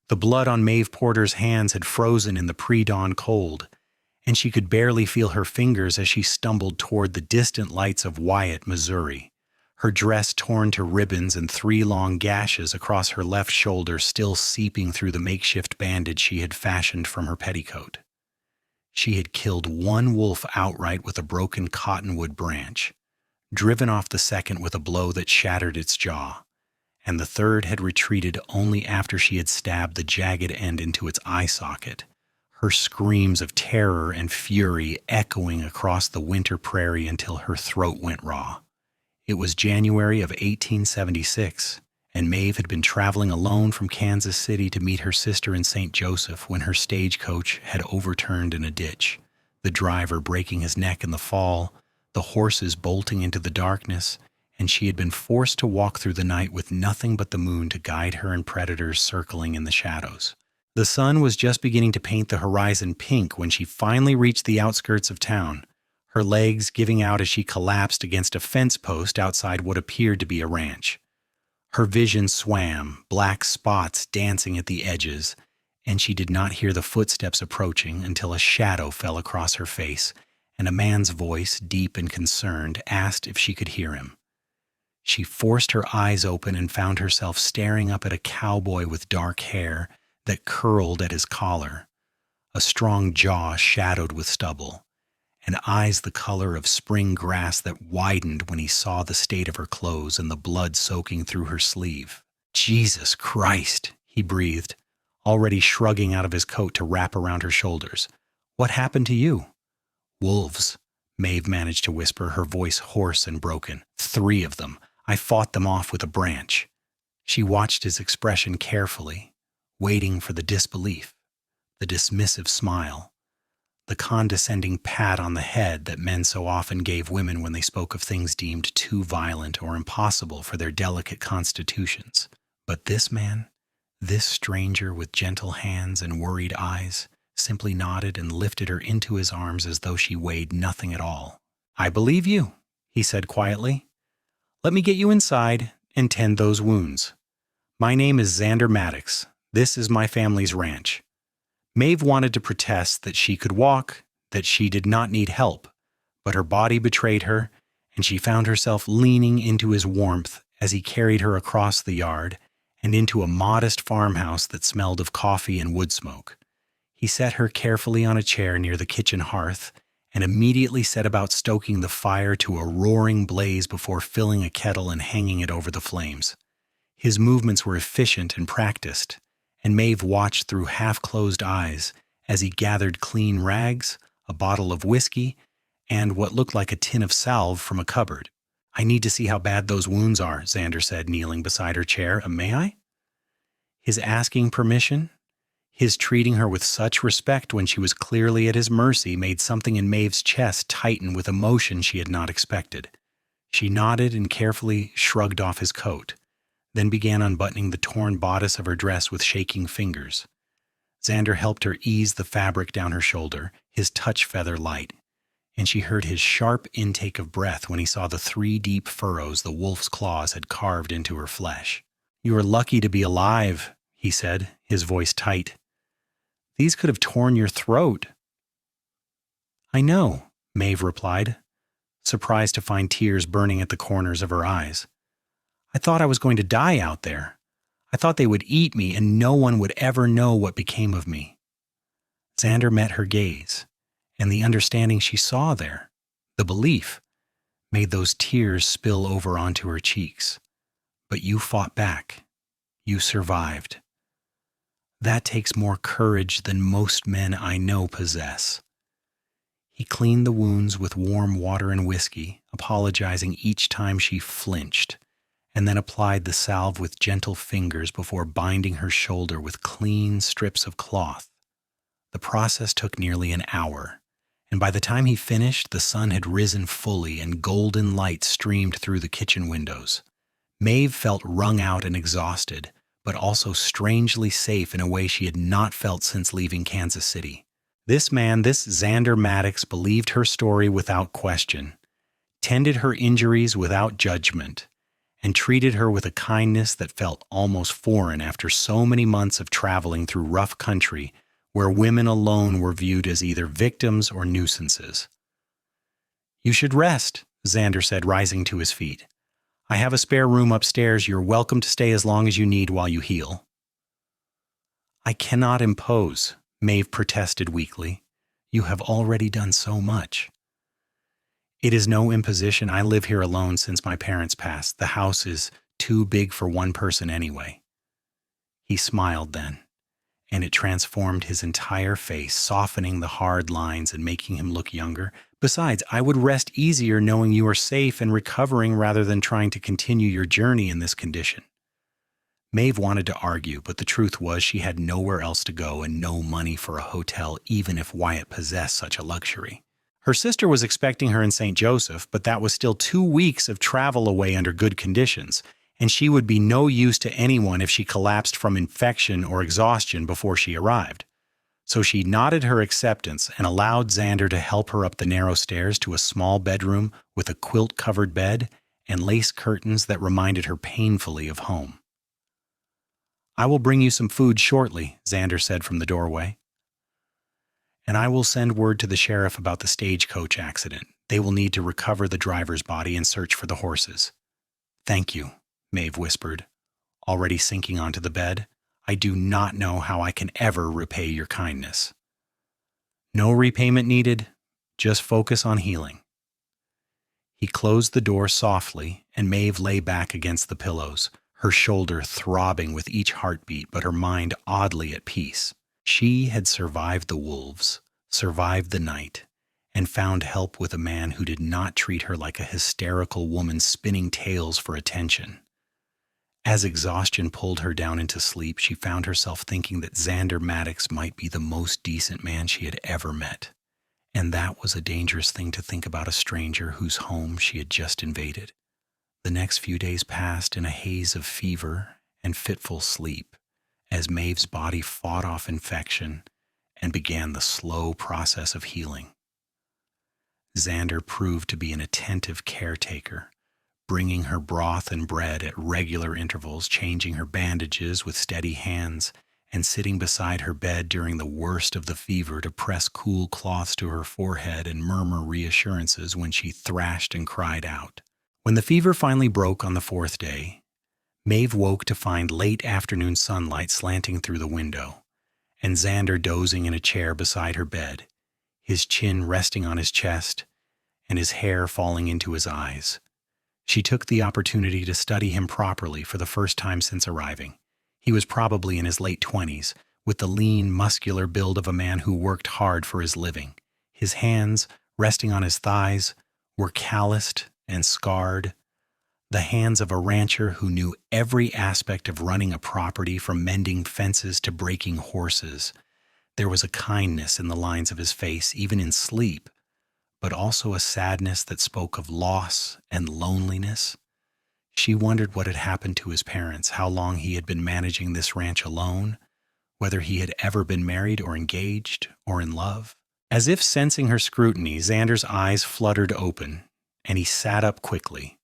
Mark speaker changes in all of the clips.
Speaker 1: The blood on Maeve Porter's hands had frozen in the pre-dawn cold, and she could barely feel her fingers as she stumbled toward the distant lights of Wyatt, Missouri, her dress torn to ribbons and 3 long gashes across her left shoulder still seeping through the makeshift bandage she had fashioned from her petticoat. She had killed one wolf outright with a broken cottonwood branch, driven off the second with a blow that shattered its jaw, and the third had retreated only after she had stabbed the jagged end into its eye socket, her screams of terror and fury echoing across the winter prairie until her throat went raw. It was January of 1876, and Maeve had been traveling alone from Kansas City to meet her sister in St. Joseph when her stagecoach had overturned in a ditch, the driver breaking his neck in the fall, the horses bolting into the darkness, and she had been forced to walk through the night with nothing but the moon to guide her and predators circling in the shadows. The sun was just beginning to paint the horizon pink when she finally reached the outskirts of town, her legs giving out as she collapsed against a fence post outside what appeared to be a ranch. Her vision swam, black spots dancing at the edges, and she did not hear the footsteps approaching until a shadow fell across her face, and a man's voice, deep and concerned, asked if she could hear him. She forced her eyes open and found herself staring up at a cowboy with dark hair that curled at his collar, a strong jaw shadowed with stubble, and eyes the color of spring grass that widened when he saw the state of her clothes and the blood soaking through her sleeve. "Jesus Christ," he breathed, already shrugging out of his coat to wrap around her shoulders. "What happened to you?" "Wolves," Maeve managed to whisper, her voice hoarse and broken. "3 of them. I fought them off with a branch." She watched his expression carefully, waiting for the disbelief, the dismissive smile, the condescending pat on the head that men so often gave women when they spoke of things deemed too violent or impossible for their delicate constitutions. But this man, this stranger with gentle hands and worried eyes, simply nodded and lifted her into his arms as though she weighed nothing at all. "I believe you," he said quietly. "Let me get you inside and tend those wounds. My name is Xander Maddox. This is my family's ranch." Maeve wanted to protest that she could walk, that she did not need help, but her body betrayed her, and she found herself leaning into his warmth as he carried her across the yard and into a modest farmhouse that smelled of coffee and wood smoke. He set her carefully on a chair near the kitchen hearth and immediately set about stoking the fire to a roaring blaze before filling a kettle and hanging it over the flames. His movements were efficient and practiced, and Maeve watched through half-closed eyes as he gathered clean rags, a bottle of whiskey, and what looked like a tin of salve from a cupboard. "I need to see how bad those wounds are," Xander said, kneeling beside her chair. "May I?" His asking permission, his treating her with such respect when she was clearly at his mercy, made something in Maeve's chest tighten with emotion she had not expected. She nodded and carefully shrugged off his coat, then began unbuttoning the torn bodice of her dress with shaking fingers. Xander helped her ease the fabric down her shoulder, his touch feather light, and she heard his sharp intake of breath when he saw the 3 deep furrows the wolf's claws had carved into her flesh. "You are lucky to be alive," he said, his voice tight. "These could have torn your throat." "I know," Maeve replied, surprised to find tears burning at the corners of her eyes. "I thought I was going to die out there. I thought they would eat me and no one would ever know what became of me." Xander met her gaze, and the understanding she saw there, the belief, made those tears spill over onto her cheeks. "But you fought back. You survived. That takes more courage than most men I know possess." He cleaned the wounds with warm water and whiskey, apologizing each time she flinched, and then applied the salve with gentle fingers before binding her shoulder with clean strips of cloth. The process took nearly an hour, and by the time he finished, the sun had risen fully and golden light streamed through the kitchen windows. Maeve felt wrung out and exhausted, but also strangely safe in a way she had not felt since leaving Kansas City. This man, this Xander Maddox, believed her story without question, tended her injuries without judgment, and treated her with a kindness that felt almost foreign after so many months of traveling through rough country where women alone were viewed as either victims or nuisances. "You should rest," Xander said, rising to his feet. "I have a spare room upstairs. You're welcome to stay as long as you need while you heal." "I cannot impose," Maeve protested weakly. "You have already done so much." "It is no imposition. I live here alone since my parents passed. The house is too big for one person anyway." He smiled then, and it transformed his entire face, softening the hard lines and making him look younger. "Besides, I would rest easier knowing you are safe and recovering rather than trying to continue your journey in this condition." Maeve wanted to argue, but the truth was she had nowhere else to go and no money for a hotel, even if Wyatt possessed such a luxury. Her sister was expecting her in St. Joseph, but that was still 2 weeks of travel away under good conditions, and she would be no use to anyone if she collapsed from infection or exhaustion before she arrived. So she nodded her acceptance and allowed Xander to help her up the narrow stairs to a small bedroom with a quilt-covered bed and lace curtains that reminded her painfully of home. "I will bring you some food shortly," Xander said from the doorway. "And I will send word to the sheriff about the stagecoach accident. They will need to recover the driver's body and search for the horses." "Thank you," Maeve whispered, already sinking onto the bed. "I do not know how I can ever repay your kindness." "No repayment needed. Just focus on healing." He closed the door softly, and Maeve lay back against the pillows, her shoulder throbbing with each heartbeat, but her mind oddly at peace. She had survived the wolves, survived the night, and found help with a man who did not treat her like a hysterical woman spinning tales for attention. As exhaustion pulled her down into sleep, she found herself thinking that Xander Maddox might be the most decent man she had ever met. And that was a dangerous thing to think about a stranger whose home she had just invaded. The next few days passed in a haze of fever and fitful sleep as Maeve's body fought off infection and began the slow process of healing. Xander proved to be an attentive caretaker, bringing her broth and bread at regular intervals, changing her bandages with steady hands, and sitting beside her bed during the worst of the fever to press cool cloths to her forehead and murmur reassurances when she thrashed and cried out. When the fever finally broke on the 4th day, Maeve woke to find late afternoon sunlight slanting through the window, and Xander dozing in a chair beside her bed, his chin resting on his chest and his hair falling into his eyes. She took the opportunity to study him properly for the first time since arriving. He was probably in his late 20s, with the lean, muscular build of a man who worked hard for his living. His hands, resting on his thighs, were calloused and scarred, the hands of a rancher who knew every aspect of running a property, from mending fences to breaking horses. There was a kindness in the lines of his face, even in sleep, but also a sadness that spoke of loss and loneliness. She wondered what had happened to his parents, how long he had been managing this ranch alone, whether he had ever been married or engaged or in love. As if sensing her scrutiny, Xander's eyes fluttered open, and he sat up quickly,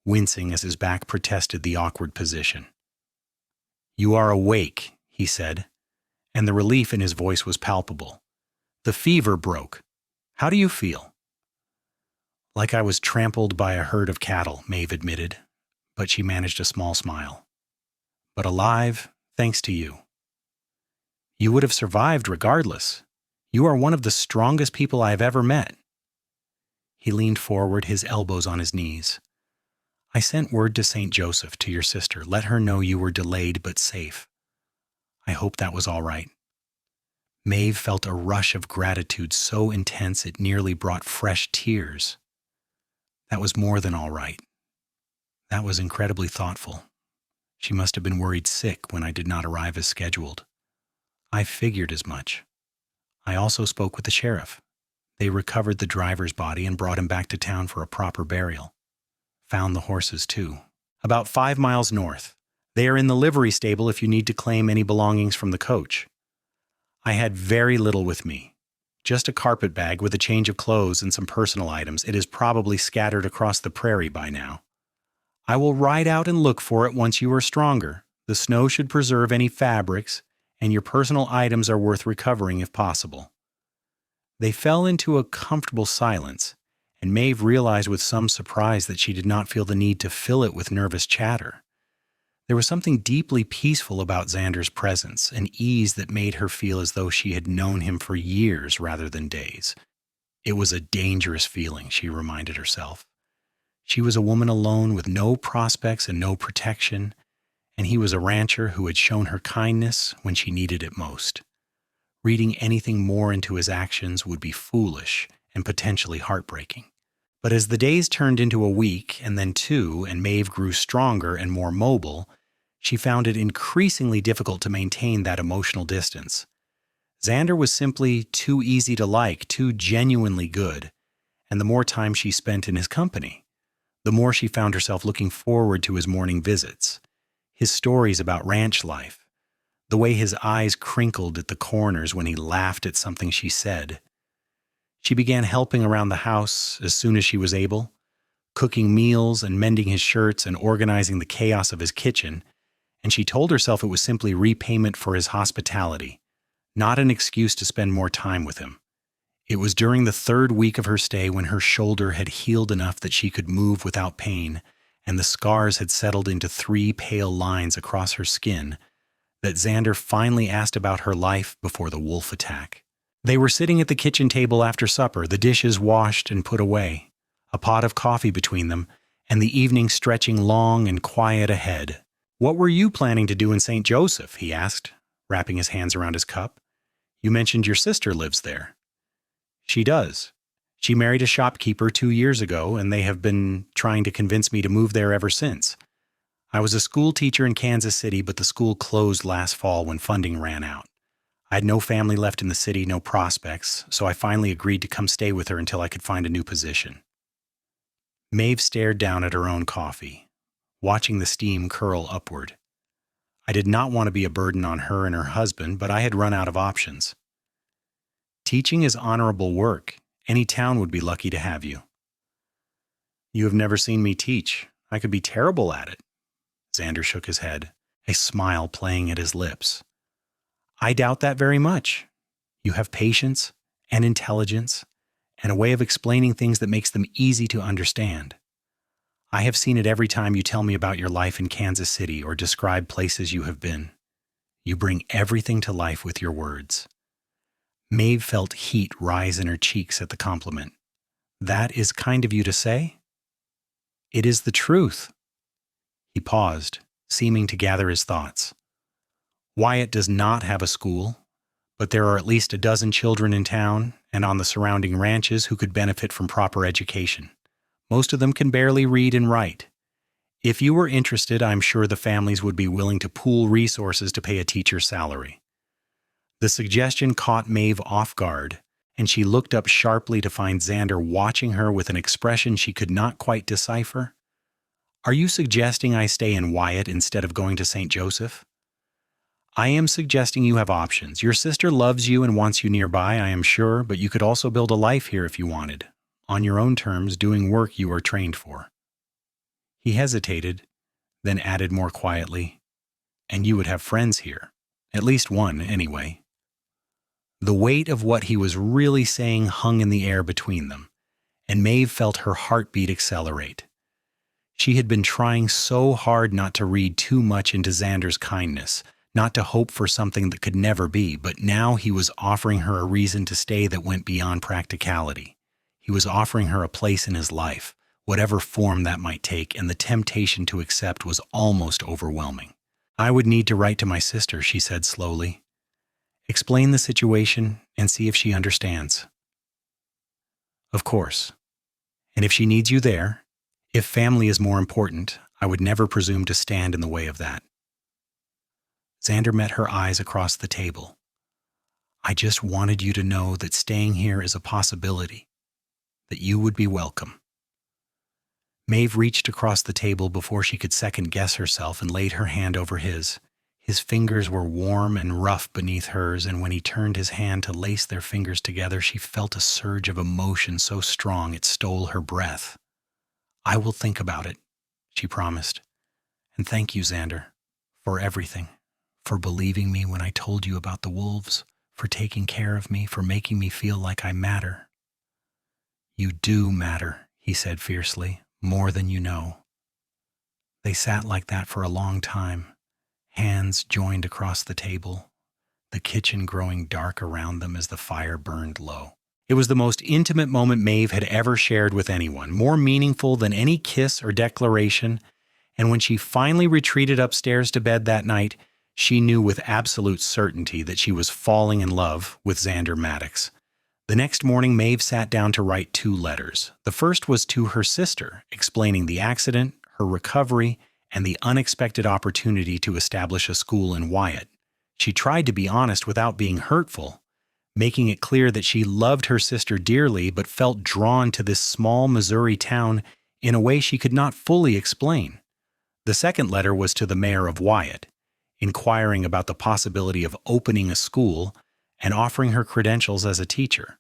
Speaker 1: wincing as his back protested the awkward position. "You are awake," he said, and the relief in his voice was palpable. "The fever broke. How do you feel?" "Like I was trampled by a herd of cattle," Maeve admitted, but she managed a small smile. "But alive, thanks to you." "You would have survived regardless. You are one of the strongest people I have ever met." He leaned forward, his elbows on his knees. "I sent word to St. Joseph, to your sister. Let her know you were delayed but safe. I hope that was all right." Maeve felt a rush of gratitude so intense it nearly brought fresh tears. That was more than all right. That was incredibly thoughtful. She must have been worried sick when I did not arrive as scheduled. I figured as much. I also spoke with the sheriff. They recovered the driver's body and brought him back to town for a proper burial. Found the horses, too. About 5 miles north. They are in the livery stable if you need to claim any belongings from the coach. I had very little with me. Just a carpet bag with a change of clothes and some personal items. It is probably scattered across the prairie by now. I will ride out and look for it once you are stronger. The snow should preserve any fabrics, and your personal items are worth recovering if possible." They fell into a comfortable silence, and Maeve realized with some surprise that she did not feel the need to fill it with nervous chatter. There was something deeply peaceful about Xander's presence, an ease that made her feel as though she had known him for years rather than days. It was a dangerous feeling, she reminded herself. She was a woman alone with no prospects and no protection, and he was a rancher who had shown her kindness when she needed it most. Reading anything more into his actions would be foolish and potentially heartbreaking. But as the days turned into a week and then two, and Maeve grew stronger and more mobile, she found it increasingly difficult to maintain that emotional distance. Xander was simply too easy to like, too genuinely good, and the more time she spent in his company, the more she found herself looking forward to his morning visits, his stories about ranch life, the way his eyes crinkled at the corners when he laughed at something she said. She began helping around the house as soon as she was able, cooking meals and mending his shirts and organizing the chaos of his kitchen, and she told herself it was simply repayment for his hospitality, not an excuse to spend more time with him. It was during the third week of her stay, when her shoulder had healed enough that she could move without pain, and the scars had settled into 3 pale lines across her skin, that Xander finally asked about her life before the wolf attack. They were sitting at the kitchen table after supper, the dishes washed and put away, a pot of coffee between them, and the evening stretching long and quiet ahead. "What were you planning to do in St. Joseph?" he asked, wrapping his hands around his cup. "You mentioned your sister lives there." "She does. She married a shopkeeper 2 years ago, and they have been trying to convince me to move there ever since. I was a school teacher in Kansas City, but the school closed last fall when funding ran out. I had no family left in the city, no prospects, so I finally agreed to come stay with her until I could find a new position." Maeve stared down at her own coffee, watching the steam curl upward. I did not want to be a burden on her and her husband, but I had run out of options. "Teaching is honorable work. Any town would be lucky to have you." "You have never seen me teach. I could be terrible at it." Xander shook his head, a smile playing at his lips. "I doubt that very much. You have patience and intelligence and a way of explaining things that makes them easy to understand. I have seen it every time you tell me about your life in Kansas City or describe places you have been. You bring everything to life with your words." Maeve felt heat rise in her cheeks at the compliment. "That is kind of you to say?" "It is the truth." He paused, seeming to gather his thoughts. "Wyatt does not have a school, but there are at least a dozen children in town and on the surrounding ranches who could benefit from proper education. Most of them can barely read and write. If you were interested, I'm sure the families would be willing to pool resources to pay a teacher's salary." The suggestion caught Maeve off guard, and she looked up sharply to find Xander watching her with an expression she could not quite decipher. "Are you suggesting I stay in Wyatt instead of going to St. Joseph?" "I am suggesting you have options. Your sister loves you and wants you nearby, I am sure, but you could also build a life here if you wanted, on your own terms, doing work you are trained for." He hesitated, then added more quietly, "And you would have friends here. At least one, anyway." The weight of what he was really saying hung in the air between them, and Maeve felt her heartbeat accelerate. She had been trying so hard not to read too much into Xander's kindness, not to hope for something that could never be, but now he was offering her a reason to stay that went beyond practicality. He was offering her a place in his life, whatever form that might take, and the temptation to accept was almost overwhelming. "I would need to write to my sister," she said slowly. "Explain the situation and see if she understands." "Of course. And if she needs you there, if family is more important, I would never presume to stand in the way of that." Xander met her eyes across the table. "I just wanted you to know that staying here is a possibility, that you would be welcome." Maeve reached across the table before she could second-guess herself and laid her hand over his. His fingers were warm and rough beneath hers, and when he turned his hand to lace their fingers together, she felt a surge of emotion so strong it stole her breath. "I will think about it," she promised. "And thank you, Xander, for everything, for believing me when I told you about the wolves, for taking care of me, for making me feel like I matter." "You do matter," he said fiercely, "more than you know." They sat like that for a long time, hands joined across the table, the kitchen growing dark around them as the fire burned low. It was the most intimate moment Maeve had ever shared with anyone, more meaningful than any kiss or declaration, and when she finally retreated upstairs to bed that night, she knew with absolute certainty that she was falling in love with Xander Maddox. The next morning, Maeve sat down to write 2 letters. The first was to her sister, explaining the accident, her recovery, and the unexpected opportunity to establish a school in Wyatt. She tried to be honest without being hurtful, making it clear that she loved her sister dearly but felt drawn to this small Missouri town in a way she could not fully explain. The second letter was to the mayor of Wyatt, inquiring about the possibility of opening a school and offering her credentials as a teacher.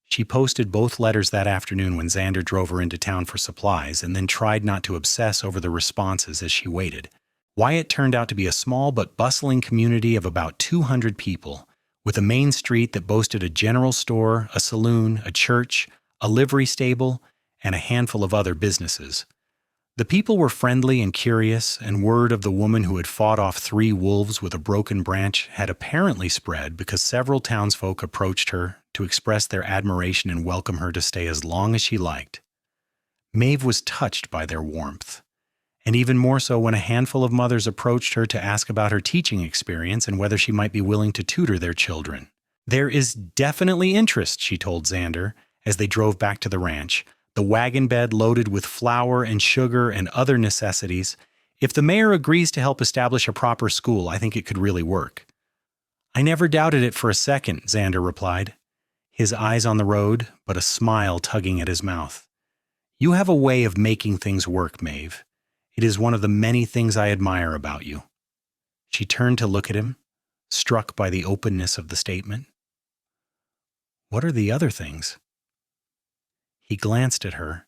Speaker 1: She posted both letters that afternoon when Xander drove her into town for supplies and then tried not to obsess over the responses as she waited. Wyatt turned out to be a small but bustling community of about 200 people, with a main street that boasted a general store, a saloon, a church, a livery stable, and a handful of other businesses. The people were friendly and curious, and word of the woman who had fought off 3 wolves with a broken branch had apparently spread because several townsfolk approached her to express their admiration and welcome her to stay as long as she liked. Maeve was touched by their warmth, and even more so when a handful of mothers approached her to ask about her teaching experience and whether she might be willing to tutor their children. "There is definitely interest," she told Xander as they drove back to the ranch, the wagon bed loaded with flour and sugar and other necessities. "If the mayor agrees to help establish a proper school, I think it could really work." "I never doubted it for a second," Xander replied, his eyes on the road, but a smile tugging at his mouth. "You have a way of making things work, Maeve. It is one of the many things I admire about you." She turned to look at him, struck by the openness of the statement. "What are the other things?" He glanced at her,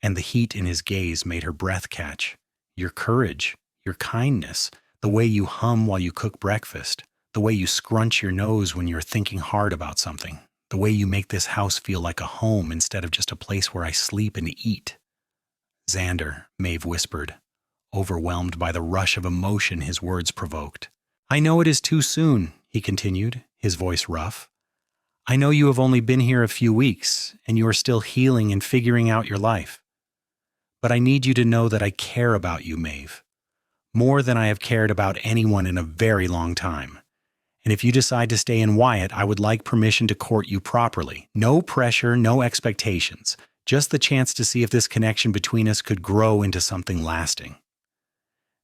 Speaker 1: and the heat in his gaze made her breath catch. "Your courage, your kindness, the way you hum while you cook breakfast, the way you scrunch your nose when you're thinking hard about something, the way you make this house feel like a home instead of just a place where I sleep and eat." "Xander," Maeve whispered, overwhelmed by the rush of emotion his words provoked. "I know it is too soon," he continued, his voice rough. "I know you have only been here a few weeks, and you are still healing and figuring out your life. But I need you to know that I care about you, Maeve, more than I have cared about anyone in a very long time. And if you decide to stay in Wyatt, I would like permission to court you properly. No pressure, no expectations, just the chance to see if this connection between us could grow into something lasting."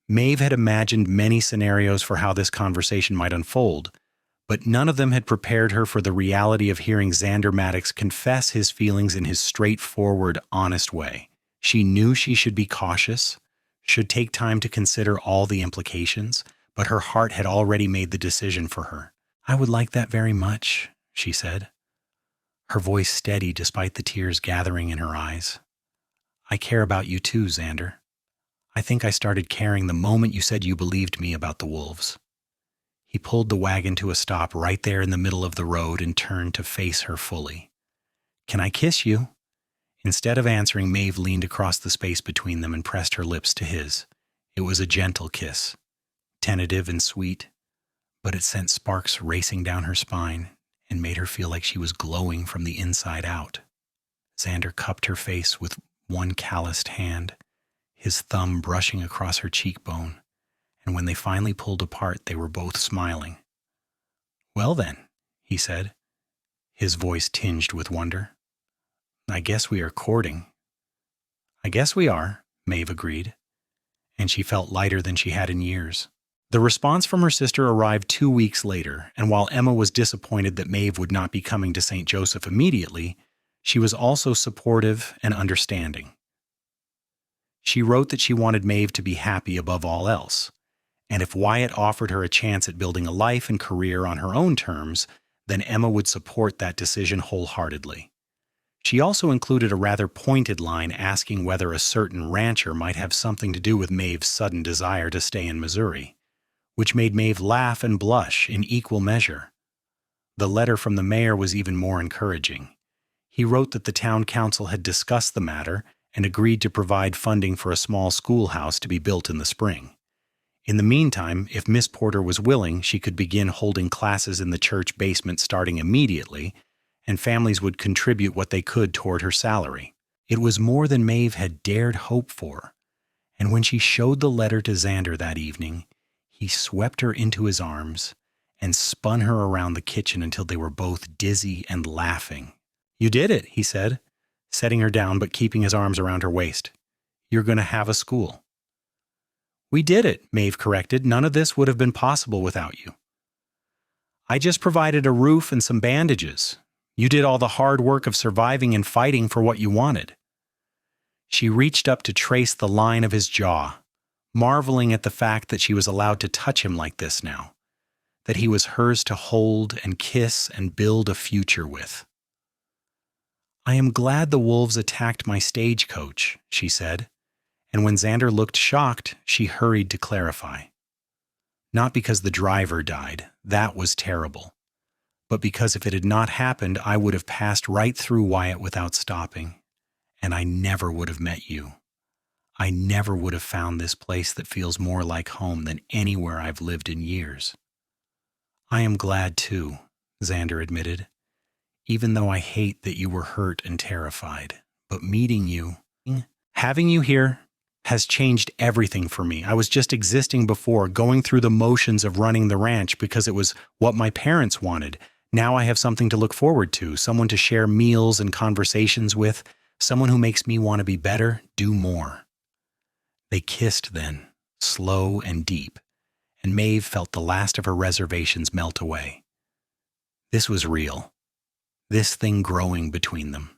Speaker 1: Maeve had imagined many scenarios for how this conversation might unfold, but none of them had prepared her for the reality of hearing Xander Maddox confess his feelings in his straightforward, honest way. She knew she should be cautious, should take time to consider all the implications, but her heart had already made the decision for her. "I would like that very much," she said, her voice steady despite the tears gathering in her eyes. "I care about you too, Xander. I think I started caring the moment you said you believed me about the wolves." He pulled the wagon to a stop right there in the middle of the road and turned to face her fully. "Can I kiss you?" Instead of answering, Maeve leaned across the space between them and pressed her lips to his. It was a gentle kiss, tentative and sweet, but it sent sparks racing down her spine and made her feel like she was glowing from the inside out. Xander cupped her face with one calloused hand, his thumb brushing across her cheekbone, and when they finally pulled apart, they were both smiling. "Well then," he said, his voice tinged with wonder. "I guess we are courting." "I guess we are," Maeve agreed, and she felt lighter than she had in years. The response from her sister arrived 2 weeks later, and while Emma was disappointed that Maeve would not be coming to St. Joseph immediately, she was also supportive and understanding. She wrote that she wanted Maeve to be happy above all else, and if Wyatt offered her a chance at building a life and career on her own terms, then Emma would support that decision wholeheartedly. She also included a rather pointed line asking whether a certain rancher might have something to do with Maeve's sudden desire to stay in Missouri, which made Maeve laugh and blush in equal measure. The letter from the mayor was even more encouraging. He wrote that the town council had discussed the matter and agreed to provide funding for a small schoolhouse to be built in the spring. In the meantime, if Miss Porter was willing, she could begin holding classes in the church basement starting immediately, and families would contribute what they could toward her salary. It was more than Maeve had dared hope for, and when she showed the letter to Xander that evening, he swept her into his arms and spun her around the kitchen until they were both dizzy and laughing. "You did it," he said, setting her down but keeping his arms around her waist. "You're going to have a school." "We did it," Maeve corrected. "None of this would have been possible without you." "I just provided a roof and some bandages. You did all the hard work of surviving and fighting for what you wanted." She reached up to trace the line of his jaw, marveling at the fact that she was allowed to touch him like this now, that he was hers to hold and kiss and build a future with. "I am glad the wolves attacked my stagecoach," she said, and when Xander looked shocked, she hurried to clarify. "Not because the driver died, that was terrible, but because if it had not happened, I would have passed right through Wyatt without stopping, and I never would have met you. I never would have found this place that feels more like home than anywhere I've lived in years." "I am glad too," Xander admitted, "even though I hate that you were hurt and terrified. But meeting you, having you here, has changed everything for me. I was just existing before, going through the motions of running the ranch because it was what my parents wanted. Now I have something to look forward to, someone to share meals and conversations with, someone who makes me want to be better, do more." They kissed then, slow and deep, and Maeve felt the last of her reservations melt away. This was real. This thing growing between them.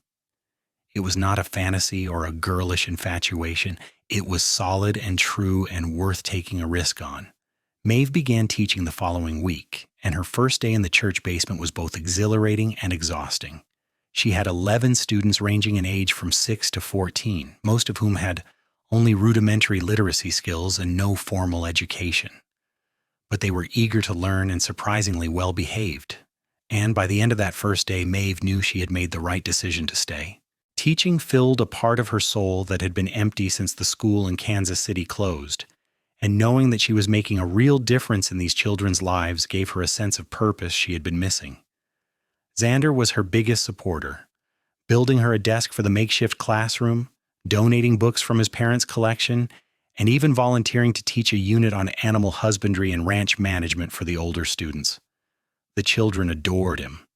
Speaker 1: It was not a fantasy or a girlish infatuation. It was solid and true and worth taking a risk on. Maeve began teaching the following week, and her first day in the church basement was both exhilarating and exhausting. She had 11 students ranging in age from 6 to 14, most of whom had only rudimentary literacy skills and no formal education. But they were eager to learn and surprisingly well behaved. And by the end of that first day, Maeve knew she had made the right decision to stay. Teaching filled a part of her soul that had been empty since the school in Kansas City closed, and knowing that she was making a real difference in these children's lives gave her a sense of purpose she had been missing. Xander was her biggest supporter, building her a desk for the makeshift classroom, donating books from his parents' collection, and even volunteering to teach a unit on animal husbandry and ranch management for the older students. The children adored him,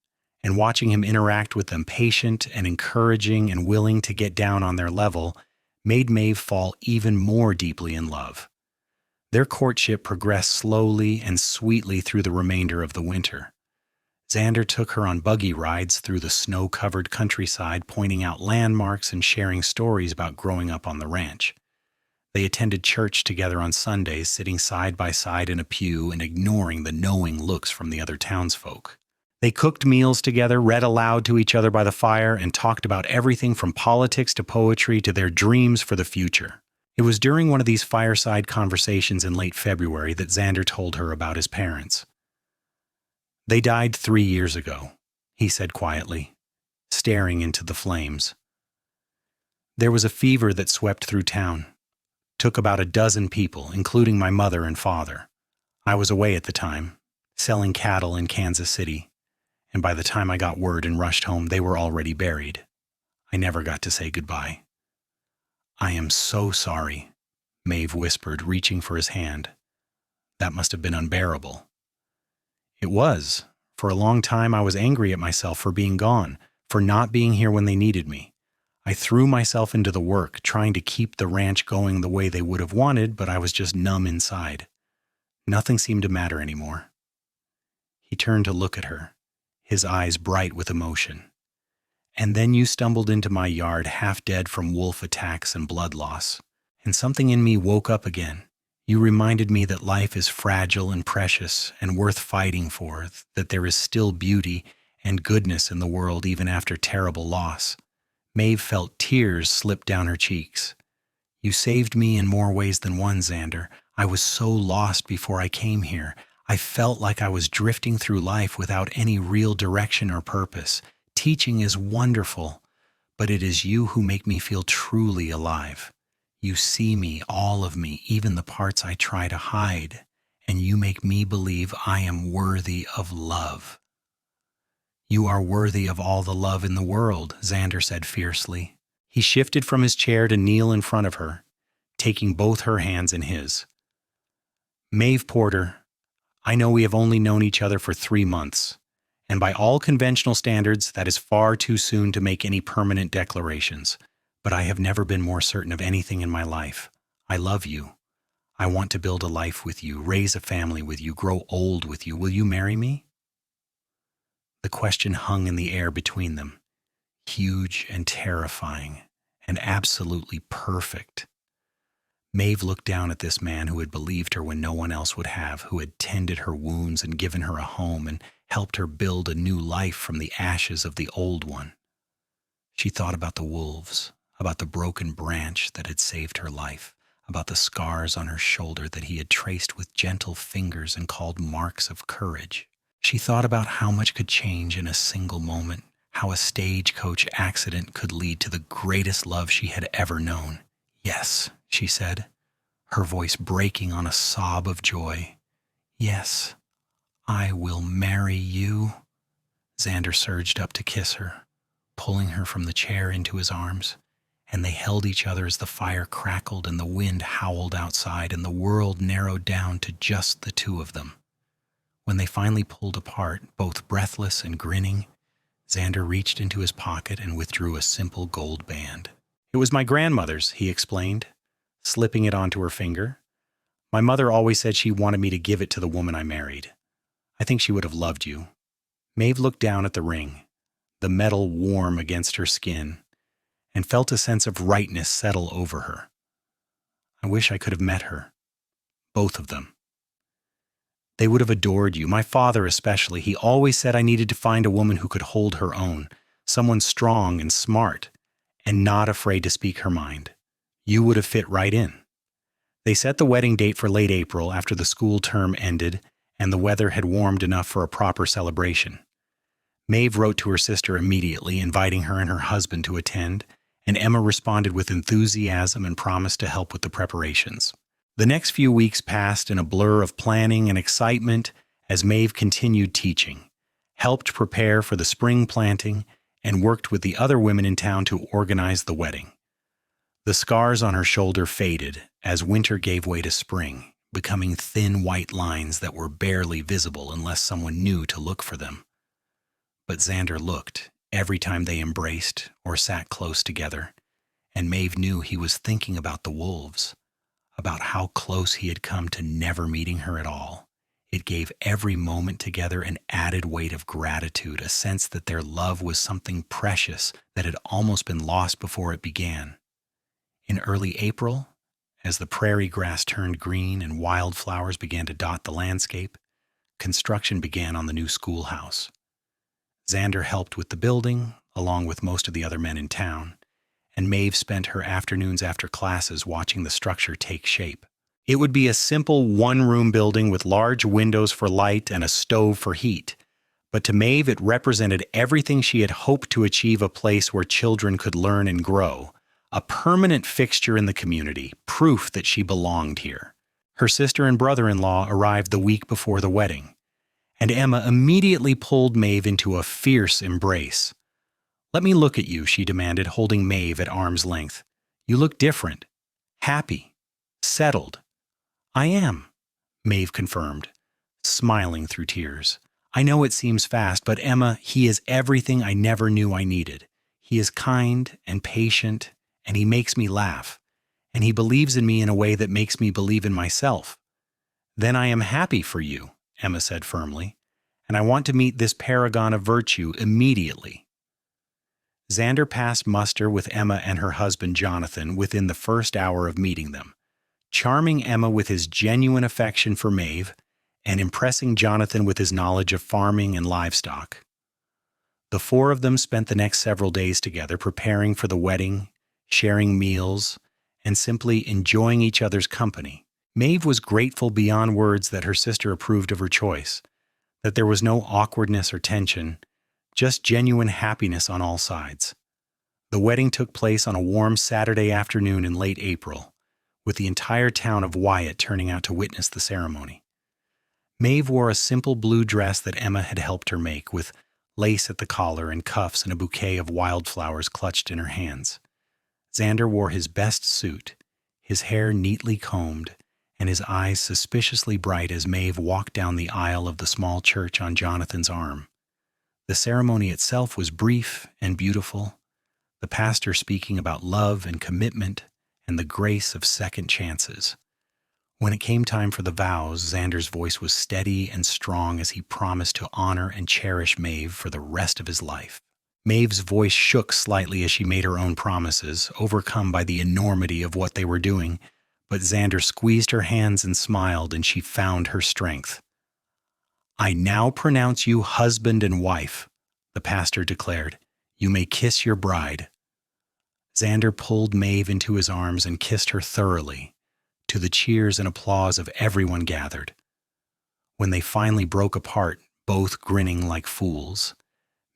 Speaker 1: and watching him interact with them, patient and encouraging and willing to get down on their level, made Maeve fall even more deeply in love. Their courtship progressed slowly and sweetly through the remainder of the winter. Xander took her on buggy rides through the snow-covered countryside, pointing out landmarks and sharing stories about growing up on the ranch. They attended church together on Sundays, sitting side by side in a pew and ignoring the knowing looks from the other townsfolk. They cooked meals together, read aloud to each other by the fire, and talked about everything from politics to poetry to their dreams for the future. It was during one of these fireside conversations in late February that Xander told her about his parents. "They died 3 years ago," he said quietly, staring into the flames. "There was a fever that swept through town. Took about a dozen people, including my mother and father. I was away at the time, selling cattle in Kansas City, and by the time I got word and rushed home, they were already buried. I never got to say goodbye." "I am so sorry," Maeve whispered, reaching for his hand. "That must have been unbearable." "It was. For a long time I was angry at myself for being gone, for not being here when they needed me. I threw myself into the work, trying to keep the ranch going the way they would have wanted, but I was just numb inside. Nothing seemed to matter anymore." He turned to look at her, his eyes bright with emotion. "And then you stumbled into my yard half dead from wolf attacks and blood loss, and something in me woke up again. You reminded me that life is fragile and precious and worth fighting for, that there is still beauty and goodness in the world even after terrible loss. Maeve felt tears slip down her cheeks. You saved me in more ways than one, Xander. I was so lost before I came here. I felt like I was drifting through life without any real direction or purpose. Teaching is wonderful, but it is you who make me feel truly alive. You see me, all of me, even the parts I try to hide, and you make me believe I am worthy of love. You are worthy of all the love in the world, Xander said fiercely. He shifted from his chair to kneel in front of her, taking both her hands in his. Maeve Porter, I know we have only known each other for 3 months, and by all conventional standards, that is far too soon to make any permanent declarations. But I have never been more certain of anything in my life. I love you. I want to build a life with you, raise a family with you, grow old with you. Will you marry me? The question hung in the air between them, huge and terrifying, and absolutely perfect. Maeve looked down at this man who had believed her when no one else would have, who had tended her wounds and given her a home and helped her build a new life from the ashes of the old one. She thought about the wolves, about the broken branch that had saved her life, about the scars on her shoulder that he had traced with gentle fingers and called marks of courage. She thought about how much could change in a single moment, how a stagecoach accident could lead to the greatest love she had ever known. Yes, she said, her voice breaking on a sob of joy. Yes, I will marry you. Xander surged up to kiss her, pulling her from the chair into his arms, and they held each other as the fire crackled and the wind howled outside and the world narrowed down to just the two of them. When they finally pulled apart, both breathless and grinning, Xander reached into his pocket and withdrew a simple gold band. It was my grandmother's, he explained, slipping it onto her finger. My mother always said she wanted me to give it to the woman I married. I think she would have loved you. Maeve looked down at the ring, the metal warm against her skin, and felt a sense of rightness settle over her. I wish I could have met her. Both of them. They would have adored you, my father especially. He always said I needed to find a woman who could hold her own, someone strong and smart, and not afraid to speak her mind. You would have fit right in. They set the wedding date for late April after the school term ended and the weather had warmed enough for a proper celebration. Maeve wrote to her sister immediately, inviting her and her husband to attend, and Emma responded with enthusiasm and promised to help with the preparations. The next few weeks passed in a blur of planning and excitement as Maeve continued teaching, helped prepare for the spring planting, and worked with the other women in town to organize the wedding. The scars on her shoulder faded as winter gave way to spring, becoming thin white lines that were barely visible unless someone knew to look for them. But Xander looked every time they embraced or sat close together, and Maeve knew he was thinking about the wolves, about how close he had come to never meeting her at all. It gave every moment together an added weight of gratitude, a sense that their love was something precious that had almost been lost before it began. In early April, as the prairie grass turned green and wildflowers began to dot the landscape, construction began on the new schoolhouse. Xander helped with the building, along with most of the other men in town, and Maeve spent her afternoons after classes watching the structure take shape. It would be a simple one-room building with large windows for light and a stove for heat, but to Maeve it represented everything she had hoped to achieve: a place where children could learn and grow, a permanent fixture in the community, proof that she belonged here. Her sister and brother-in-law arrived the week before the wedding, and Emma immediately pulled Maeve into a fierce embrace. "Let me look at you," she demanded, holding Maeve at arm's length. "You look different, happy, settled." "I am," Maeve confirmed, smiling through tears. "I know it seems fast, but Emma, he is everything I never knew I needed. He is kind and patient, and he makes me laugh, and he believes in me in a way that makes me believe in myself." "Then I am happy for you," Emma said firmly, "and I want to meet this paragon of virtue immediately." Xander passed muster with Emma and her husband Jonathan within the first hour of meeting them, charming Emma with his genuine affection for Maeve and impressing Jonathan with his knowledge of farming and livestock. The four of them spent the next several days together preparing for the wedding, sharing meals, and simply enjoying each other's company. Maeve was grateful beyond words that her sister approved of her choice, that there was no awkwardness or tension, just genuine happiness on all sides. The wedding took place on a warm Saturday afternoon in late April, with the entire town of Wyatt turning out to witness the ceremony. Maeve wore a simple blue dress that Emma had helped her make, with lace at the collar and cuffs and a bouquet of wildflowers clutched in her hands. Xander wore his best suit, his hair neatly combed, and his eyes suspiciously bright as Maeve walked down the aisle of the small church on Jonathan's arm. The ceremony itself was brief and beautiful, the pastor speaking about love and commitment and the grace of second chances. When it came time for the vows, Xander's voice was steady and strong as he promised to honor and cherish Maeve for the rest of his life. Maeve's voice shook slightly as she made her own promises, overcome by the enormity of what they were doing, but Xander squeezed her hands and smiled, and she found her strength. "I now pronounce you husband and wife," the pastor declared. "You may kiss your bride." Xander pulled Maeve into his arms and kissed her thoroughly, to the cheers and applause of everyone gathered. When they finally broke apart, both grinning like fools,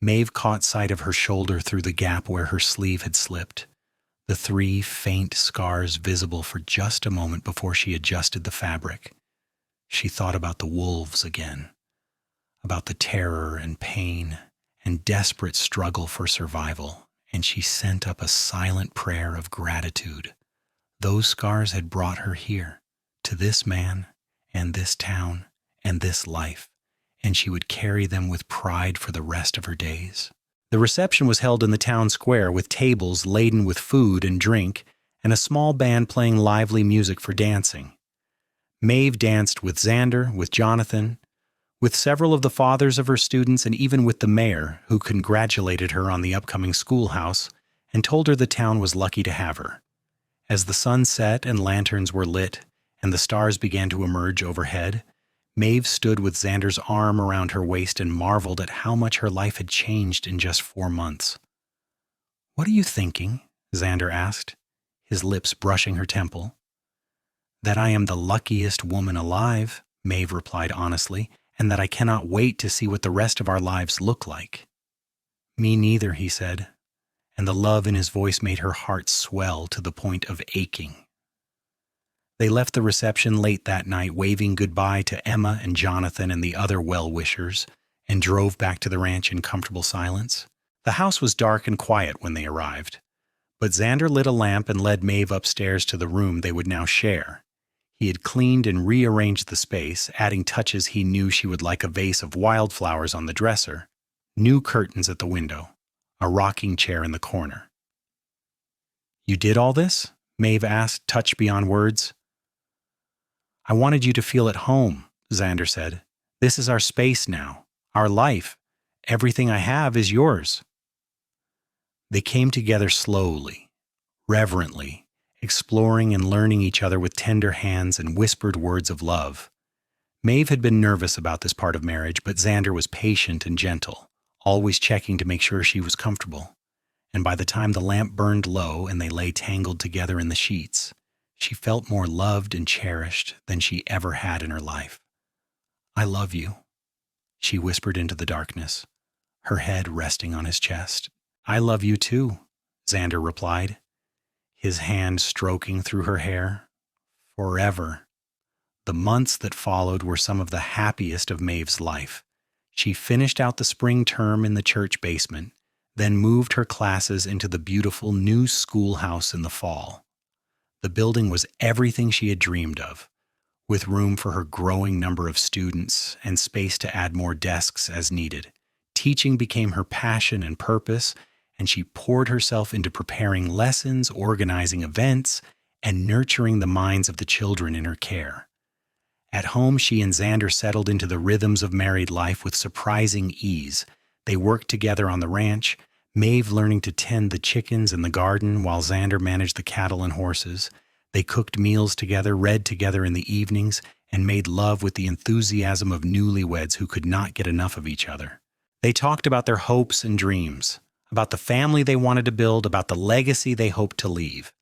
Speaker 1: Maeve caught sight of her shoulder through the gap where her sleeve had slipped, the 3 faint scars visible for just a moment before she adjusted the fabric. She thought about the wolves again, about the terror and pain and desperate struggle for survival, and she sent up a silent prayer of gratitude. Those scars had brought her here, to this man and this town and this life, and she would carry them with pride for the rest of her days. The reception was held in the town square with tables laden with food and drink and a small band playing lively music for dancing. Maeve danced with Xander, with Jonathan, with several of the fathers of her students, and even with the mayor, who congratulated her on the upcoming schoolhouse and told her the town was lucky to have her. As the sun set and lanterns were lit and the stars began to emerge overhead, Maeve stood with Xander's arm around her waist and marveled at how much her life had changed in just 4 months. "What are you thinking?" Xander asked, his lips brushing her temple. "That I am the luckiest woman alive," Maeve replied honestly, "and that I cannot wait to see what the rest of our lives look like." "Me neither," he said, and the love in his voice made her heart swell to the point of aching. They left the reception late that night, waving goodbye to Emma and Jonathan and the other well-wishers, and drove back to the ranch in comfortable silence. The house was dark and quiet when they arrived, but Xander lit a lamp and led Maeve upstairs to the room they would now share. He had cleaned and rearranged the space, adding touches he knew she would like: a vase of wildflowers on the dresser, new curtains at the window, a rocking chair in the corner. "You did all this?" Maeve asked, touched beyond words. "I wanted you to feel at home," Xander said. "This is our space now, our life. Everything I have is yours." They came together slowly, reverently, exploring and learning each other with tender hands and whispered words of love. Maeve had been nervous about this part of marriage, but Xander was patient and gentle, always checking to make sure she was comfortable. And by the time the lamp burned low and they lay tangled together in the sheets, she felt more loved and cherished than she ever had in her life. "I love you," she whispered into the darkness, her head resting on his chest. "I love you too," Xander replied, his hand stroking through her hair. Forever. The months that followed were some of the happiest of Maeve's life. She finished out the spring term in the church basement, then moved her classes into the beautiful new schoolhouse in the fall. The building was everything she had dreamed of, with room for her growing number of students and space to add more desks as needed. Teaching became her passion and purpose, and she poured herself into preparing lessons, organizing events, and nurturing the minds of the children in her care. At home, she and Xander settled into the rhythms of married life with surprising ease. They worked together on the ranch, Maeve learning to tend the chickens in the garden while Xander managed the cattle and horses. They cooked meals together, read together in the evenings, and made love with the enthusiasm of newlyweds who could not get enough of each other. They talked about their hopes and dreams, about the family they wanted to build, about the legacy they hoped to leave.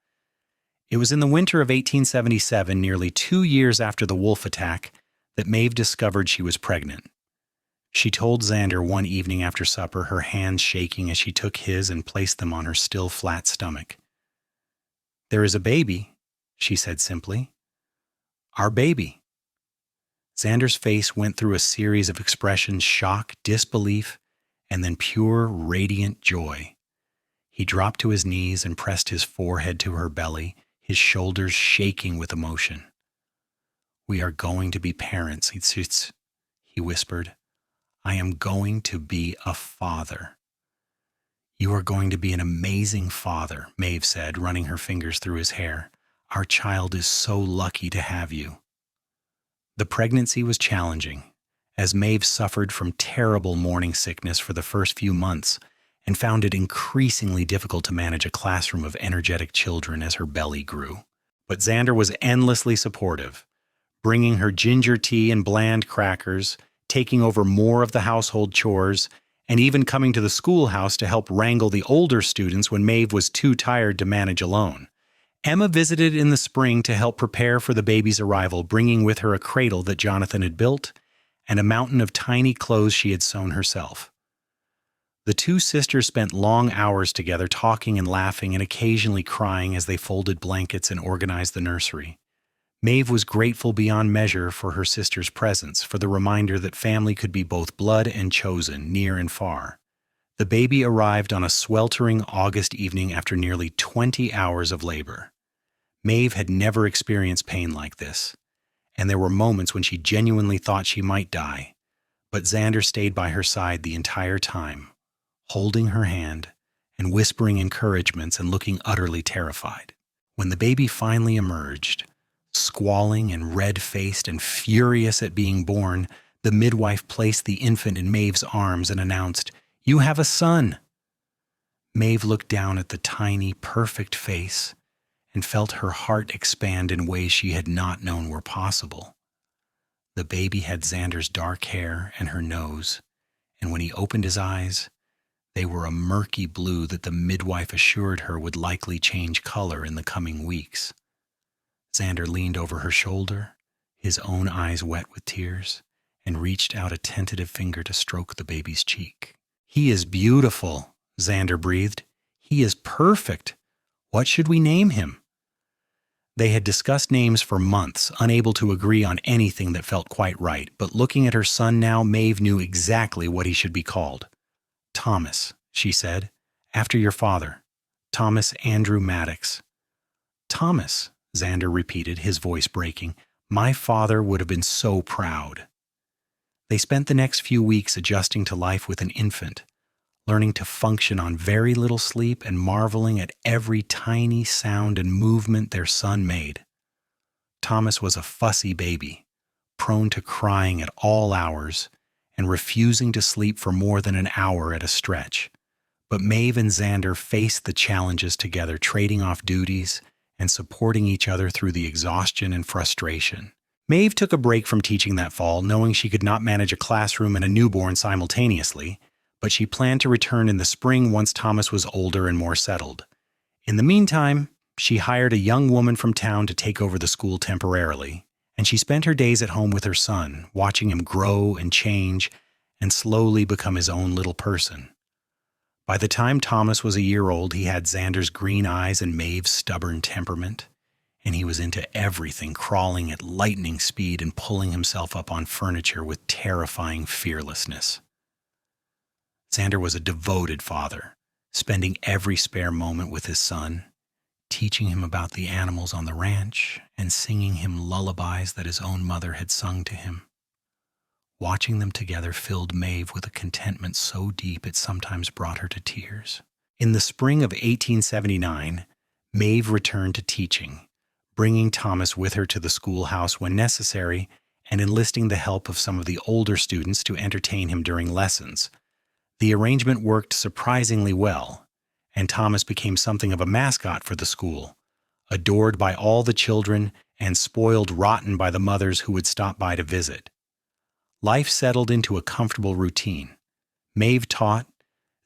Speaker 1: It was in the winter of 1877, nearly 2 years after the wolf attack, that Maeve discovered she was pregnant. She told Xander one evening after supper, her hands shaking as she took his and placed them on her still flat stomach. "There is a baby," she said simply. "Our baby." Xander's face went through a series of expressions: shock, disbelief, and then pure, radiant joy. He dropped to his knees and pressed his forehead to her belly, his shoulders shaking with emotion. "We are going to be parents," he whispered. "I am going to be a father." "You are going to be an amazing father," Maeve said, running her fingers through his hair. "Our child is so lucky to have you." The pregnancy was challenging, as Maeve suffered from terrible morning sickness for the first few months and found it increasingly difficult to manage a classroom of energetic children as her belly grew. But Xander was endlessly supportive, bringing her ginger tea and bland crackers, taking over more of the household chores, and even coming to the schoolhouse to help wrangle the older students when Maeve was too tired to manage alone. Emma visited in the spring to help prepare for the baby's arrival, bringing with her a cradle that Jonathan had built and a mountain of tiny clothes she had sewn herself. The two sisters spent long hours together, talking and laughing and occasionally crying as they folded blankets and organized the nursery. Maeve was grateful beyond measure for her sister's presence, for the reminder that family could be both blood and chosen, near and far. The baby arrived on a sweltering August evening after nearly 20 hours of labor. Maeve had never experienced pain like this, and there were moments when she genuinely thought she might die, but Xander stayed by her side the entire time, holding her hand and whispering encouragements and looking utterly terrified. When the baby finally emerged, squalling and red-faced and furious at being born, the midwife placed the infant in Maeve's arms and announced, "You have a son." Maeve looked down at the tiny, perfect face and felt her heart expand in ways she had not known were possible. The baby had Xander's dark hair and her nose, and when he opened his eyes, they were a murky blue that the midwife assured her would likely change color in the coming weeks. Xander leaned over her shoulder, his own eyes wet with tears, and reached out a tentative finger to stroke the baby's cheek. "He is beautiful," Xander breathed. "He is perfect. What should we name him?" They had discussed names for months, unable to agree on anything that felt quite right, but looking at her son now, Maeve knew exactly what he should be called. "Thomas," she said, "after your father. Thomas Andrew Maddox." "Thomas," Xander repeated, his voice breaking. "My father would have been so proud." They spent the next few weeks adjusting to life with an infant, learning to function on very little sleep and marveling at every tiny sound and movement their son made. Thomas was a fussy baby, prone to crying at all hours and refusing to sleep for more than an hour at a stretch. But Maeve and Xander faced the challenges together, trading off duties and supporting each other through the exhaustion and frustration. Maeve took a break from teaching that fall, knowing she could not manage a classroom and a newborn simultaneously, but she planned to return in the spring once Thomas was older and more settled. In the meantime, she hired a young woman from town to take over the school temporarily, and she spent her days at home with her son, watching him grow and change and slowly become his own little person. By the time Thomas was a year old, he had Xander's green eyes and Maeve's stubborn temperament, and he was into everything, crawling at lightning speed and pulling himself up on furniture with terrifying fearlessness. Xander was a devoted father, spending every spare moment with his son, teaching him about the animals on the ranch and singing him lullabies that his own mother had sung to him. Watching them together filled Maeve with a contentment so deep it sometimes brought her to tears. In the spring of 1879, Maeve returned to teaching, bringing Thomas with her to the schoolhouse when necessary and enlisting the help of some of the older students to entertain him during lessons. The arrangement worked surprisingly well, and Thomas became something of a mascot for the school, adored by all the children and spoiled rotten by the mothers who would stop by to visit. Life settled into a comfortable routine. Maeve taught,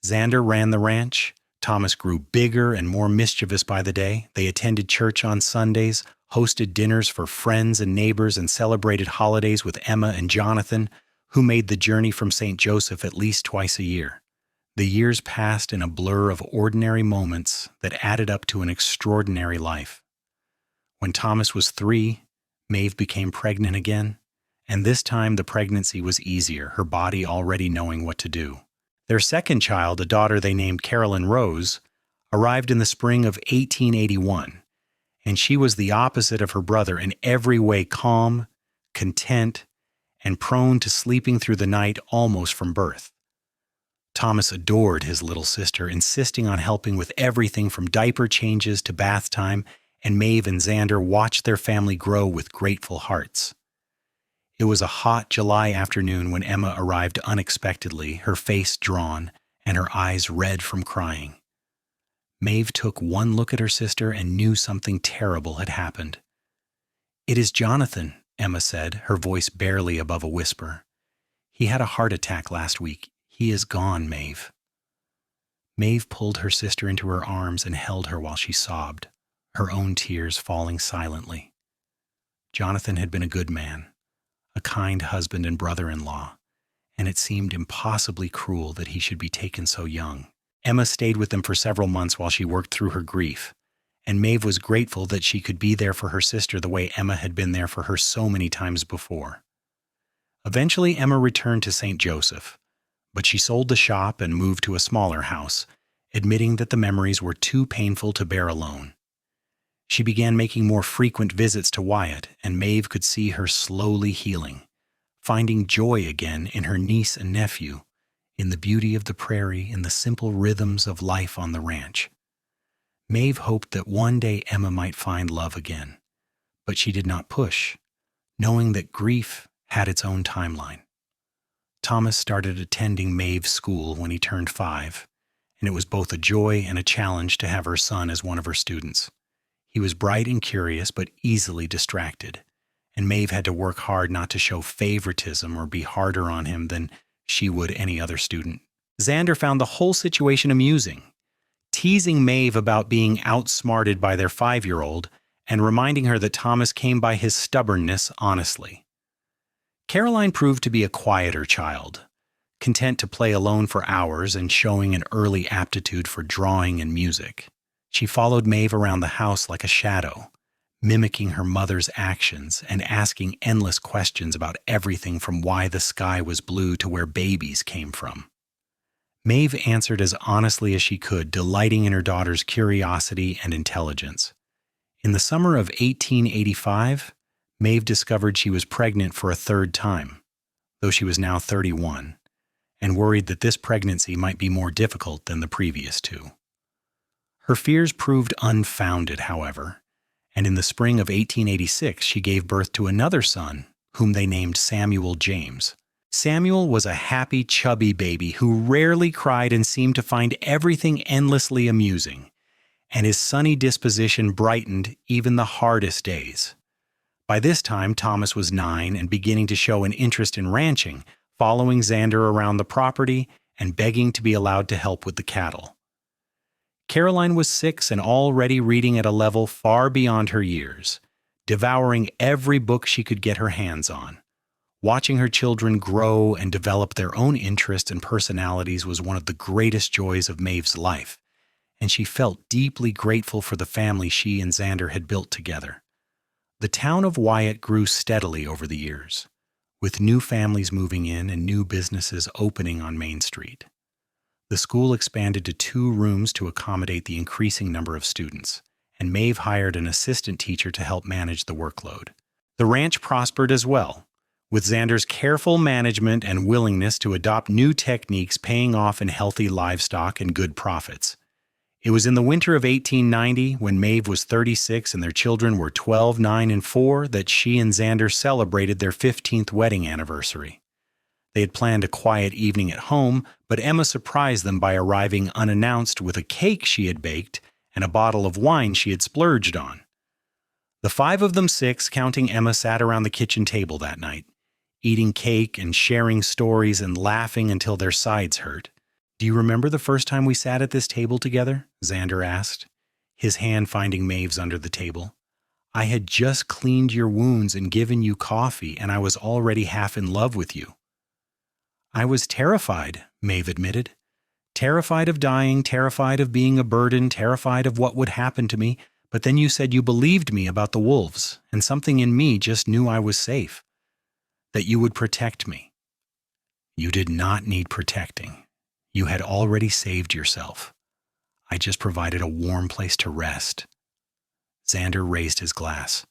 Speaker 1: Xander ran the ranch. Thomas grew bigger and more mischievous by the day. They attended church on Sundays, hosted dinners for friends and neighbors, and celebrated holidays with Emma and Jonathan, who made the journey from St. Joseph at least twice a year. The years passed in a blur of ordinary moments that added up to an extraordinary life. When Thomas was 3, Maeve became pregnant again, and this time the pregnancy was easier, her body already knowing what to do. Their second child, a daughter they named Carolyn Rose, arrived in the spring of 1881, and she was the opposite of her brother in every way, calm, content, and prone to sleeping through the night almost from birth. Thomas adored his little sister, insisting on helping with everything from diaper changes to bath time, and Maeve and Xander watched their family grow with grateful hearts. It was a hot July afternoon when Emma arrived unexpectedly, her face drawn and her eyes red from crying. Maeve took one look at her sister and knew something terrible had happened. "It is Jonathan," Emma said, her voice barely above a whisper. "He had a heart attack last week. He is gone, Maeve." Maeve pulled her sister into her arms and held her while she sobbed, her own tears falling silently. Jonathan had been a good man, a kind husband and brother-in-law, and it seemed impossibly cruel that he should be taken so young. Emma stayed with them for several months while she worked through her grief, and Maeve was grateful that she could be there for her sister the way Emma had been there for her so many times before. Eventually, Emma returned to St. Joseph, but she sold the shop and moved to a smaller house, admitting that the memories were too painful to bear alone. She began making more frequent visits to Wyatt, and Maeve could see her slowly healing, finding joy again in her niece and nephew, in the beauty of the prairie, in the simple rhythms of life on the ranch. Maeve hoped that one day Emma might find love again, but she did not push, knowing that grief had its own timeline. Thomas started attending Maeve's school when he turned 5, and it was both a joy and a challenge to have her son as one of her students. He was bright and curious, but easily distracted, and Maeve had to work hard not to show favoritism or be harder on him than she would any other student. Xander found the whole situation amusing, teasing Maeve about being outsmarted by their 5-year-old and reminding her that Thomas came by his stubbornness honestly. Caroline proved to be a quieter child, content to play alone for hours and showing an early aptitude for drawing and music. She followed Maeve around the house like a shadow, mimicking her mother's actions and asking endless questions about everything from why the sky was blue to where babies came from. Maeve answered as honestly as she could, delighting in her daughter's curiosity and intelligence. In the summer of 1885, Maeve discovered she was pregnant for a 3rd time, though she was now 31, and worried that this pregnancy might be more difficult than the previous 2. Her fears proved unfounded, however, and in the spring of 1886 she gave birth to another son, whom they named Samuel James. Samuel was a happy, chubby baby who rarely cried and seemed to find everything endlessly amusing, and his sunny disposition brightened even the hardest days. By this time, Thomas was 9 and beginning to show an interest in ranching, following Xander around the property and begging to be allowed to help with the cattle. Caroline was 6 and already reading at a level far beyond her years, devouring every book she could get her hands on. Watching her children grow and develop their own interests and personalities was one of the greatest joys of Maeve's life, and she felt deeply grateful for the family she and Xander had built together. The town of Wyatt grew steadily over the years, with new families moving in and new businesses opening on Main Street. The school expanded to 2 rooms to accommodate the increasing number of students, and Maeve hired an assistant teacher to help manage the workload. The ranch prospered as well, with Xander's careful management and willingness to adopt new techniques paying off in healthy livestock and good profits. It was in the winter of 1890, when Maeve was 36 and their children were 12, 9, and 4, that she and Xander celebrated their 15th wedding anniversary. They had planned a quiet evening at home, but Emma surprised them by arriving unannounced with a cake she had baked and a bottle of wine she had splurged on. The 5 of them 6, counting Emma, sat around the kitchen table that night, eating cake and sharing stories and laughing until their sides hurt. "Do you remember the first time we sat at this table together?" Xander asked, his hand finding Maeve's under the table. "I had just cleaned your wounds and given you coffee, and I was already half in love with you." "I was terrified," Maeve admitted. "Terrified of dying, terrified of being a burden, terrified of what would happen to me. But then you said you believed me about the wolves, and something in me just knew I was safe, that you would protect me." "You did not need protecting. You had already saved yourself. I just provided a warm place to rest." Xander raised his glass.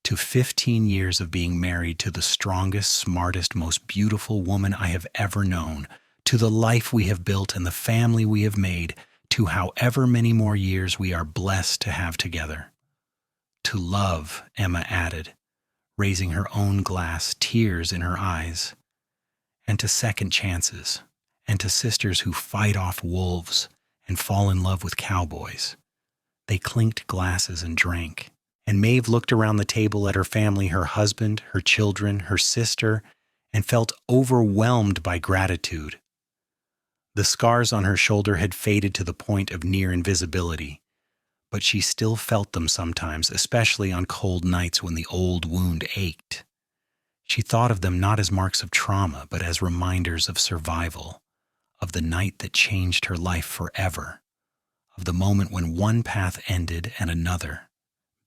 Speaker 1: "To 15 years of being married to the strongest, smartest, most beautiful woman I have ever known, to the life we have built and the family we have made, to however many more years we are blessed to have together." "To love," Emma added, raising her own glass, tears in her eyes. "And to second chances, and to sisters who fight off wolves and fall in love with cowboys." They clinked glasses and drank, and Maeve looked around the table at her family, her husband, her children, her sister, and felt overwhelmed by gratitude. The scars on her shoulder had faded to the point of near invisibility, but she still felt them sometimes, especially on cold nights when the old wound ached. She thought of them not as marks of trauma, but as reminders of survival, of the night that changed her life forever, of the moment when one path ended and another,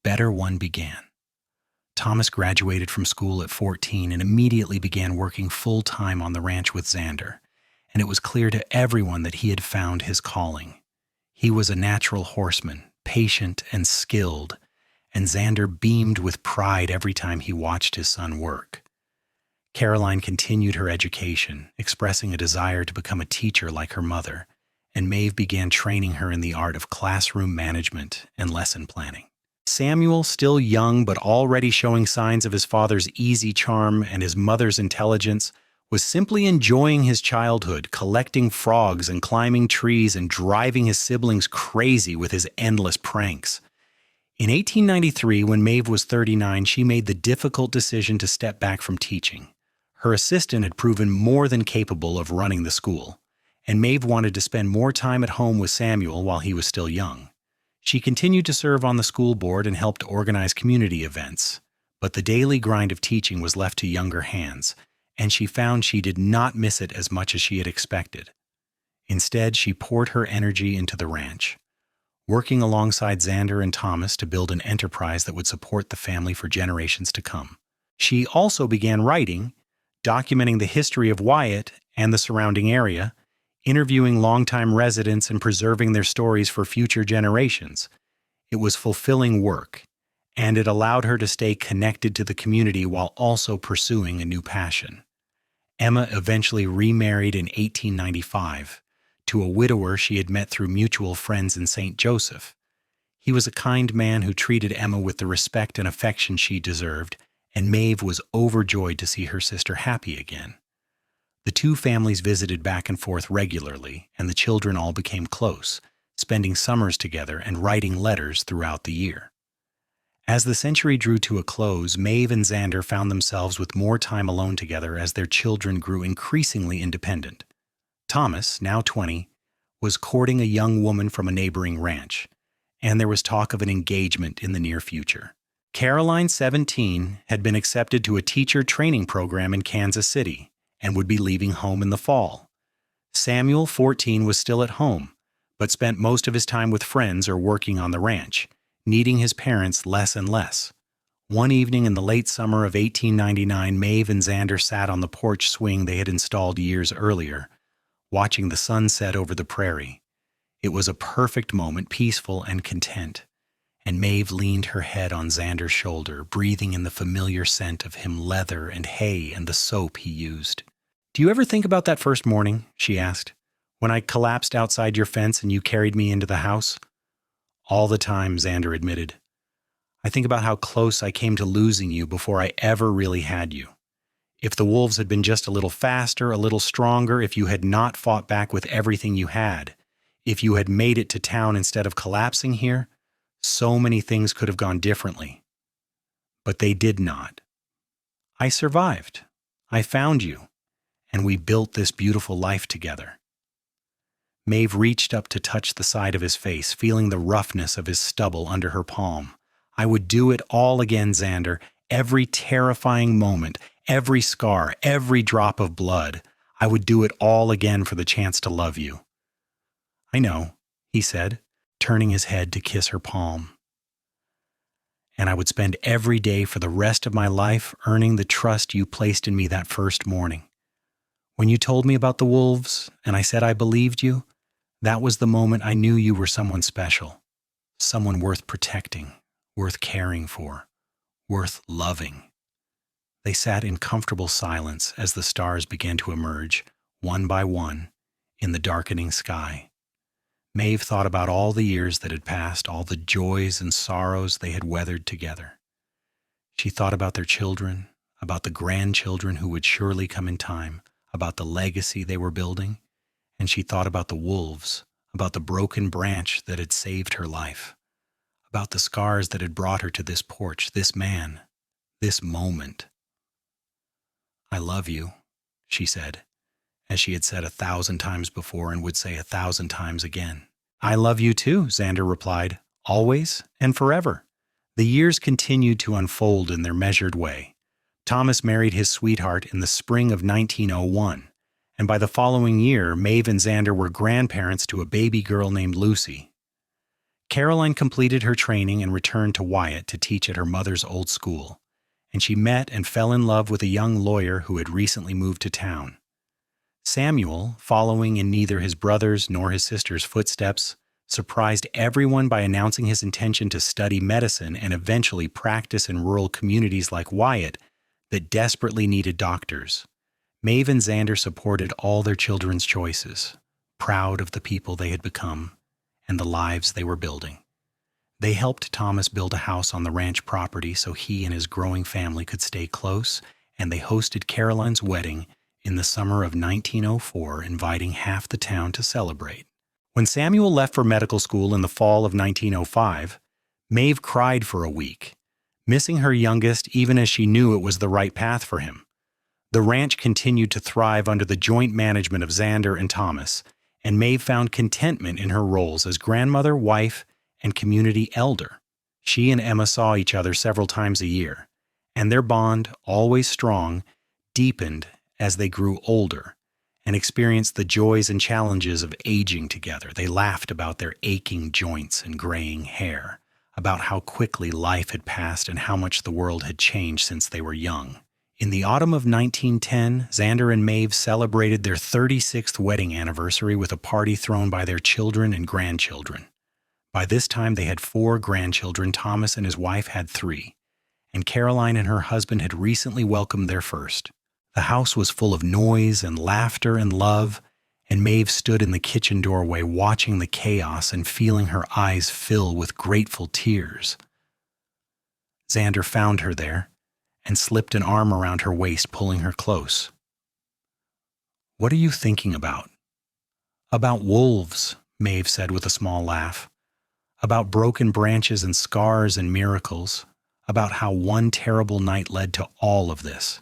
Speaker 1: better one, began. Thomas graduated from school at 14 and immediately began working full-time on the ranch with Xander, and it was clear to everyone that he had found his calling. He was a natural horseman, patient and skilled, and Xander beamed with pride every time he watched his son work. Caroline continued her education, expressing a desire to become a teacher like her mother, and Maeve began training her in the art of classroom management and lesson planning. Samuel, still young but already showing signs of his father's easy charm and his mother's intelligence, was simply enjoying his childhood, collecting frogs and climbing trees and driving his siblings crazy with his endless pranks. In 1893, when Maeve was 39, she made the difficult decision to step back from teaching. Her assistant had proven more than capable of running the school, and Maeve wanted to spend more time at home with Samuel while he was still young. She continued to serve on the school board and helped organize community events, but the daily grind of teaching was left to younger hands, and she found she did not miss it as much as she had expected. Instead, she poured her energy into the ranch, working alongside Xander and Thomas to build an enterprise that would support the family for generations to come. She also began writing, documenting the history of Wyatt and the surrounding area, interviewing longtime residents and preserving their stories for future generations. It was fulfilling work, and it allowed her to stay connected to the community while also pursuing a new passion. Emma eventually remarried in 1895 to a widower she had met through mutual friends in St. Joseph. He was a kind man who treated Emma with the respect and affection she deserved, and Maeve was overjoyed to see her sister happy again. The two families visited back and forth regularly, and the children all became close, spending summers together and writing letters throughout the year. As the century drew to a close, Maeve and Xander found themselves with more time alone together as their children grew increasingly independent. Thomas, now 20, was courting a young woman from a neighboring ranch, and there was talk of an engagement in the near future. Caroline, 17, had been accepted to a teacher training program in Kansas City and would be leaving home in the fall. Samuel, 14, was still at home, but spent most of his time with friends or working on the ranch, needing his parents less and less. One evening in the late summer of 1899, Maeve and Xander sat on the porch swing they had installed years earlier, watching the sun set over the prairie. It was a perfect moment, peaceful and content, and Maeve leaned her head on Xander's shoulder, breathing in the familiar scent of him leather and hay and the soap he used. "Do you ever think about that first morning?" she asked, "when I collapsed outside your fence and you carried me into the house?" "All the time," Xander admitted. "I think about how close I came to losing you before I ever really had you. If the wolves had been just a little faster, a little stronger, if you had not fought back with everything you had, if you had made it to town instead of collapsing here, so many things could have gone differently. But they did not. I survived. I found you, and we built this beautiful life together." Maeve reached up to touch the side of his face, feeling the roughness of his stubble under her palm. "I would do it all again, Xander. Every terrifying moment, every scar, every drop of blood. I would do it all again for the chance to love you." "I know," he said, turning his head to kiss her palm. "And I would spend every day for the rest of my life earning the trust you placed in me that first morning. When you told me about the wolves, and I said I believed you, that was the moment I knew you were someone special, someone worth protecting, worth caring for, worth loving." They sat in comfortable silence as the stars began to emerge, one by one, in the darkening sky. Maeve thought about all the years that had passed, all the joys and sorrows they had weathered together. She thought about their children, about the grandchildren who would surely come in time, about the legacy they were building, and she thought about the wolves, about the broken branch that had saved her life, about the scars that had brought her to this porch, this man, this moment. "I love you," she said, as she had said 1,000 times before and would say 1,000 times again. "I love you too," Xander replied, "always and forever." The years continued to unfold in their measured way. Thomas married his sweetheart in the spring of 1901, and by the following year, Maeve and Xander were grandparents to a baby girl named Lucy. Caroline completed her training and returned to Wyatt to teach at her mother's old school, and she met and fell in love with a young lawyer who had recently moved to town. Samuel, following in neither his brother's nor his sister's footsteps, surprised everyone by announcing his intention to study medicine and eventually practice in rural communities like Wyatt that desperately needed doctors. Maeve and Xander supported all their children's choices, proud of the people they had become and the lives they were building. They helped Thomas build a house on the ranch property so he and his growing family could stay close, and they hosted Caroline's wedding in the summer of 1904, inviting half the town to celebrate. When Samuel left for medical school in the fall of 1905, Maeve cried for a week, missing her youngest even as she knew it was the right path for him. The ranch continued to thrive under the joint management of Xander and Thomas, and Maeve found contentment in her roles as grandmother, wife, and community elder. She and Emma saw each other several times a year, and their bond, always strong, deepened as they grew older and experienced the joys and challenges of aging together. They laughed about their aching joints and graying hair, about how quickly life had passed and how much the world had changed since they were young. In the autumn of 1910, Xander and Maeve celebrated their 36th wedding anniversary with a party thrown by their children and grandchildren. By this time, they had 4 grandchildren. Thomas and his wife had 3, and Caroline and her husband had recently welcomed their first. The house was full of noise and laughter and love, and Maeve stood in the kitchen doorway watching the chaos and feeling her eyes fill with grateful tears. Xander found her there and slipped an arm around her waist, pulling her close. "What are you thinking about?" "About wolves," Maeve said with a small laugh. "About broken branches and scars and miracles. About how one terrible night led to all of this."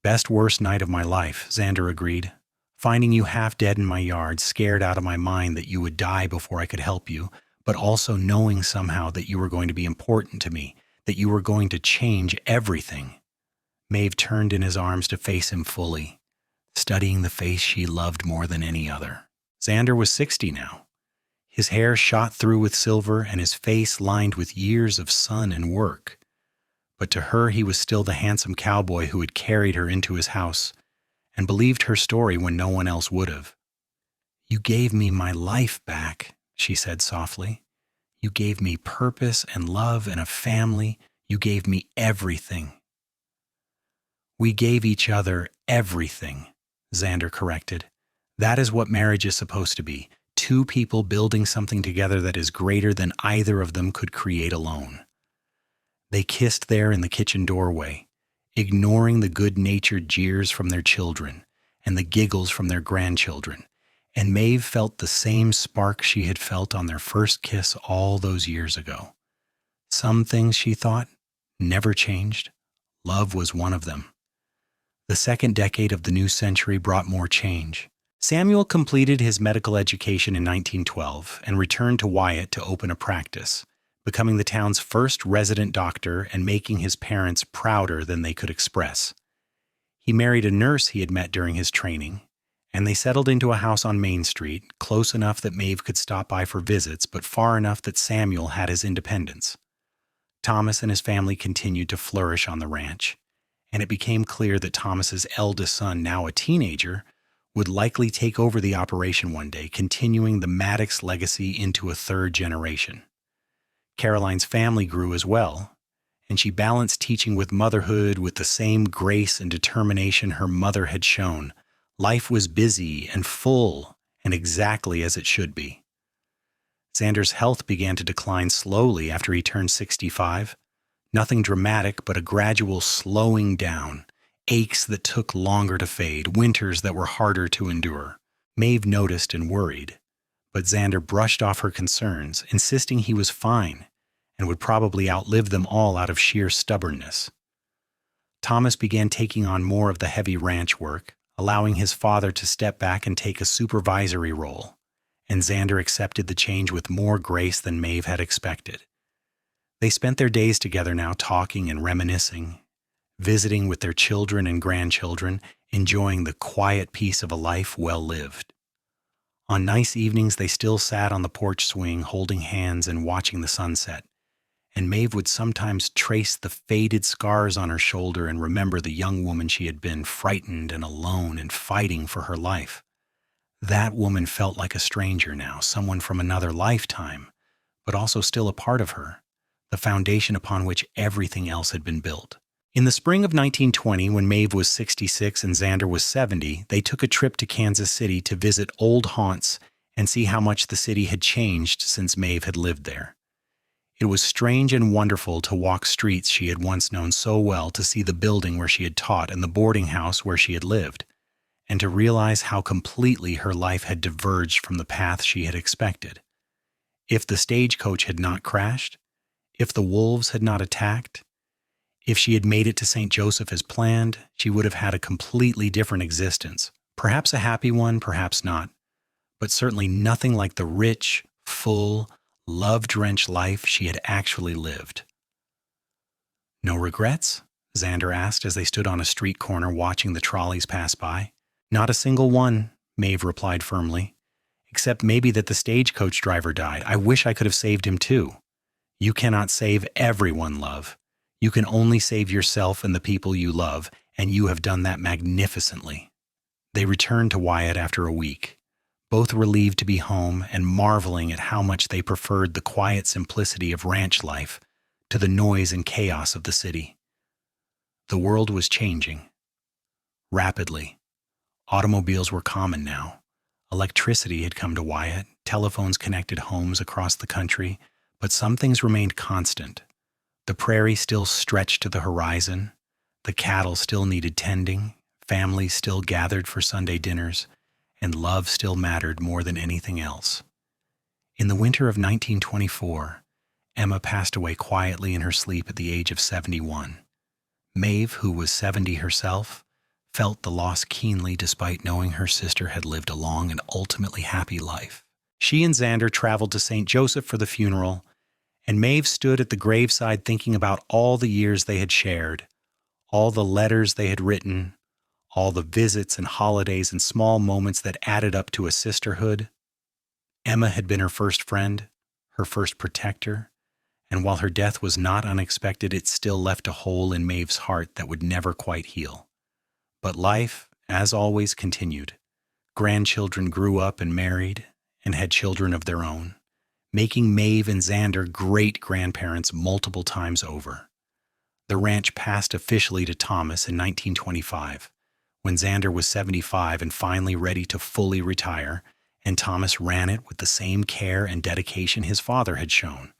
Speaker 1: "Best worst night of my life," Xander agreed. "Finding you half dead in my yard, scared out of my mind that you would die before I could help you, but also knowing somehow that you were going to be important to me, that you were going to change everything." Maeve turned in his arms to face him fully, studying the face she loved more than any other. Xander was 60 now. His hair shot through with silver and his face lined with years of sun and work. But to her he was still the handsome cowboy who had carried her into his house and believed her story when no one else would have. "You gave me my life back," she said softly. "You gave me purpose and love and a family. You gave me everything." "We gave each other everything," Xander corrected. "That is what marriage is supposed to be. 2 people building something together that is greater than either of them could create alone." They kissed there in the kitchen doorway, ignoring the good-natured jeers from their children and the giggles from their grandchildren, and Maeve felt the same spark she had felt on their first kiss all those years ago. Some things, she thought, never changed. Love was one of them. The second decade of the new century brought more change. Samuel completed his medical education in 1912 and returned to Wyatt to open a practice, becoming the town's first resident doctor and making his parents prouder than they could express. He married a nurse he had met during his training, and they settled into a house on Main Street, close enough that Maeve could stop by for visits, but far enough that Samuel had his independence. Thomas and his family continued to flourish on the ranch, and it became clear that Thomas's eldest son, now a teenager, would likely take over the operation one day, continuing the Maddox legacy into a third generation. Caroline's family grew as well, and she balanced teaching with motherhood with the same grace and determination her mother had shown. Life was busy and full, and exactly as it should be. Xander's health began to decline slowly after he turned 65. Nothing dramatic, but a gradual slowing down, aches that took longer to fade, winters that were harder to endure. Maeve noticed and worried, but Xander brushed off her concerns, insisting he was fine and would probably outlive them all out of sheer stubbornness. Thomas began taking on more of the heavy ranch work, allowing his father to step back and take a supervisory role, and Xander accepted the change with more grace than Maeve had expected. They spent their days together now, talking and reminiscing, visiting with their children and grandchildren, enjoying the quiet peace of a life well lived. On nice evenings, they still sat on the porch swing, holding hands and watching the sunset, and Maeve would sometimes trace the faded scars on her shoulder and remember the young woman she had been, frightened and alone and fighting for her life. That woman felt like a stranger now, someone from another lifetime, but also still a part of her, the foundation upon which everything else had been built. In the spring of 1920, when Maeve was 66 and Xander was 70, they took a trip to Kansas City to visit old haunts and see how much the city had changed since Maeve had lived there. It was strange and wonderful to walk streets she had once known so well, to see the building where she had taught and the boarding house where she had lived, and to realize how completely her life had diverged from the path she had expected. If the stagecoach had not crashed, if the wolves had not attacked, if she had made it to St. Joseph as planned, she would have had a completely different existence, perhaps a happy one, perhaps not, but certainly nothing like the rich, full, love-drenched life she had actually lived. "No regrets?" Xander asked as they stood on a street corner watching the trolleys pass by. "Not a single one," Maeve replied firmly, "except maybe that the stagecoach driver died. I wish I could have saved him too." "You cannot save everyone, love. You can only save yourself and the people you love, and you have done that magnificently." They returned to Wyatt after a week, both relieved to be home and marveling at how much they preferred the quiet simplicity of ranch life to the noise and chaos of the city. The world was changing. Rapidly. Automobiles were common now. Electricity had come to Wyatt, telephones connected homes across the country, but some things remained constant. The prairie still stretched to the horizon, the cattle still needed tending, families still gathered for Sunday dinners, and love still mattered more than anything else. In the winter of 1924, Emma passed away quietly in her sleep at the age of 71. Maeve, who was 70 herself, felt the loss keenly despite knowing her sister had lived a long and ultimately happy life. She and Xander traveled to St. Joseph for the funeral, and Maeve stood at the graveside thinking about all the years they had shared, all the letters they had written, all the visits and holidays and small moments that added up to a sisterhood. Emma had been her first friend, her first protector, and while her death was not unexpected, it still left a hole in Maeve's heart that would never quite heal. But life, as always, continued. Grandchildren grew up and married and had children of their own, making Maeve and Xander great-grandparents multiple times over. The ranch passed officially to Thomas in 1925, when Xander was 75 and finally ready to fully retire, and Thomas ran it with the same care and dedication his father had shown.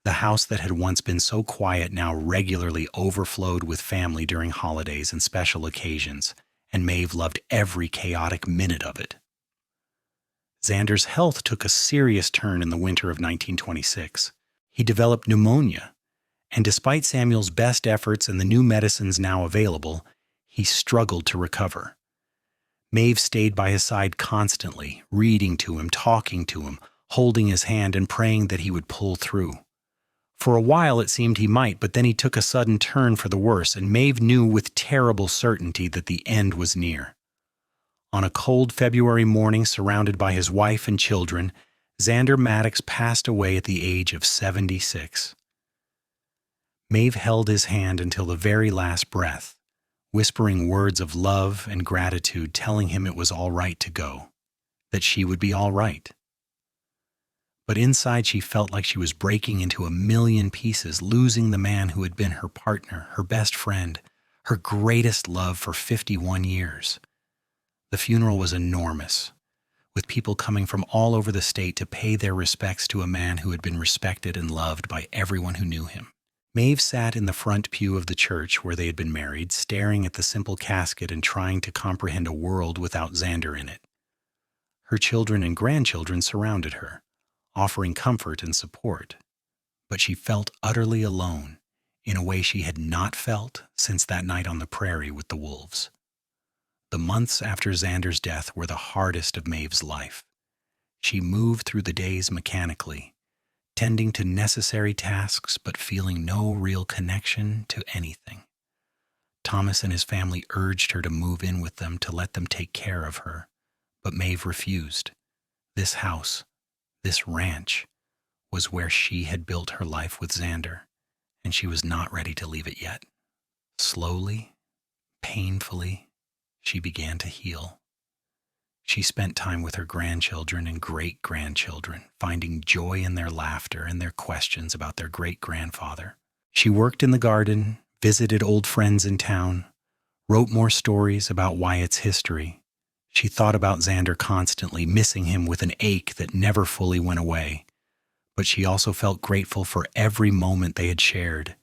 Speaker 1: The house that had once been so quiet now regularly overflowed with family during holidays and special occasions, and Maeve loved every chaotic minute of it. Xander's health took a serious turn in the winter of 1926. He developed pneumonia, and despite Samuel's best efforts and the new medicines now available, He struggled to recover. Maeve stayed by his side constantly, reading to him, talking to him, holding his hand and praying that he would pull through. For a while it seemed he might, but then he took a sudden turn for the worse, and Maeve knew with terrible certainty that the end was near. On a cold February morning, surrounded by his wife and children, Xander Maddox passed away at the age of 76. Maeve held his hand until the very last breath, whispering words of love and gratitude, telling him it was all right to go, that she would be all right. But inside she felt like she was breaking into a million pieces, losing the man who had been her partner, her best friend, her greatest love for 51 years. The funeral was enormous, with people coming from all over the state to pay their respects to a man who had been respected and loved by everyone who knew him. Maeve sat in the front pew of the church where they had been married, staring at the simple casket and trying to comprehend a world without Xander in it. Her children and grandchildren surrounded her, offering comfort and support, but she felt utterly alone in a way she had not felt since that night on the prairie with the wolves. The months after Xander's death were the hardest of Maeve's life. She moved through the days mechanically, tending to necessary tasks but feeling no real connection to anything. Thomas and his family urged her to move in with them to let them take care of her, but Maeve refused. This house, this ranch, was where she had built her life with Xander, and she was not ready to leave it yet. Slowly, painfully, she began to heal. She spent time with her grandchildren and great-grandchildren, finding joy in their laughter and their questions about their great-grandfather. She worked in the garden, visited old friends in town, wrote more stories about Wyatt's history. She thought about Xander constantly, missing him with an ache that never fully went away. But she also felt grateful for every moment they had shared,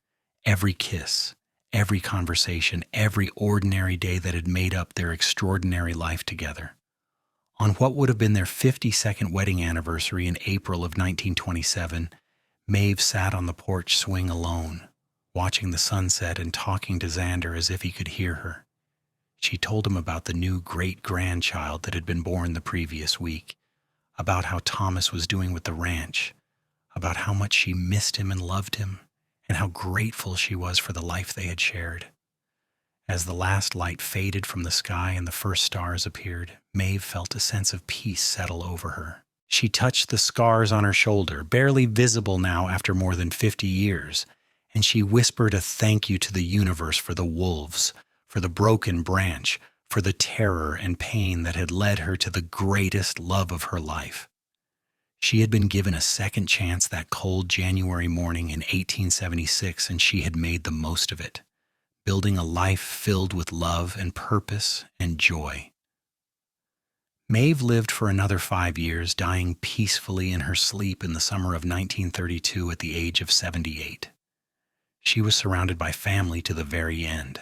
Speaker 1: every kiss, every conversation, every ordinary day that had made up their extraordinary life together. On what would have been their 52nd wedding anniversary in April of 1927, Maeve sat on the porch swing alone, watching the sunset and talking to Xander as if he could hear her. She told him about the new great-grandchild that had been born the previous week, about how Thomas was doing with the ranch, about how much she missed him and loved him, and how grateful she was for the life they had shared. As the last light faded from the sky and the first stars appeared, Maeve felt a sense of peace settle over her. She touched the scars on her shoulder, barely visible now after more than 50 years, and she whispered a thank you to the universe for the wolves, for the broken branch, for the terror and pain that had led her to the greatest love of her life. She had been given a second chance that cold January morning in 1876, and she had made the most of it, building a life filled with love and purpose and joy. Maeve lived for another 5 years, dying peacefully in her sleep in the summer of 1932 at the age of 78. She was surrounded by family to the very end,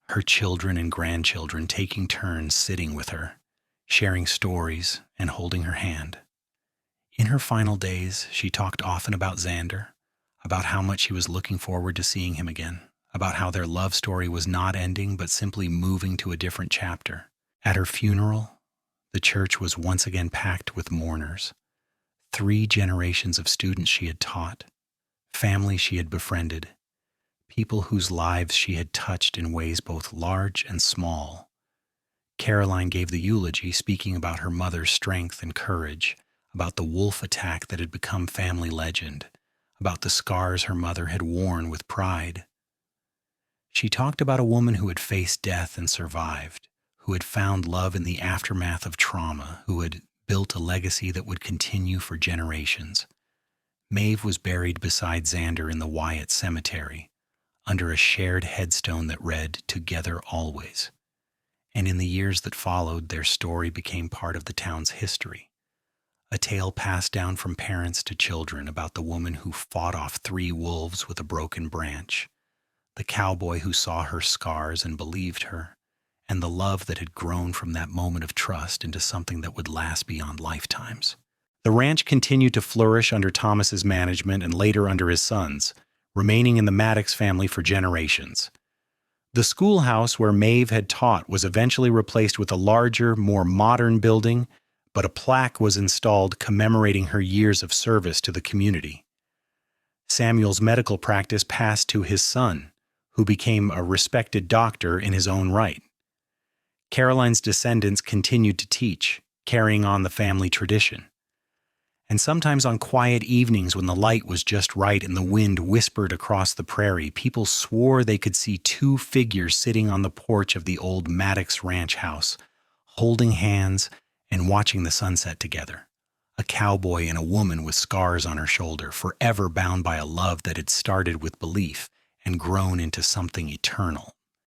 Speaker 1: her children and grandchildren taking turns sitting with her, sharing stories and holding her hand. In her final days, she talked often about Xander, about how much she was looking forward to seeing him again, about how their love story was not ending but simply moving to a different chapter. At her funeral, the church was once again packed with mourners. 3 generations of students she had taught, family she had befriended, people whose lives she had touched in ways both large and small. Caroline gave the eulogy, speaking about her mother's strength and courage, about the wolf attack that had become family legend, about the scars her mother had worn with pride. She talked about a woman who had faced death and survived, who had found love in the aftermath of trauma, who had built a legacy that would continue for generations. Maeve was buried beside Xander in the Wyatt Cemetery, under a shared headstone that read, "Together Always." And in the years that followed, their story became part of the town's history. A tale passed down from parents to children about the woman who fought off 3 wolves with a broken branch, the cowboy who saw her scars and believed her, and the love that had grown from that moment of trust into something that would last beyond lifetimes. The ranch continued to flourish under Thomas's management and later under his sons, remaining in the Maddox family for generations. The schoolhouse where Maeve had taught was eventually replaced with a larger, more modern building, but a plaque was installed commemorating her years of service to the community. Samuel's medical practice passed to his son, who became a respected doctor in his own right. Caroline's descendants continued to teach, carrying on the family tradition. And sometimes on quiet evenings when the light was just right and the wind whispered across the prairie, people swore they could see two figures sitting on the porch of the old Maddox ranch house, holding hands and watching the sunset together. A cowboy and a woman with scars on her shoulder, forever bound by a love that had started with belief and grown into something eternal.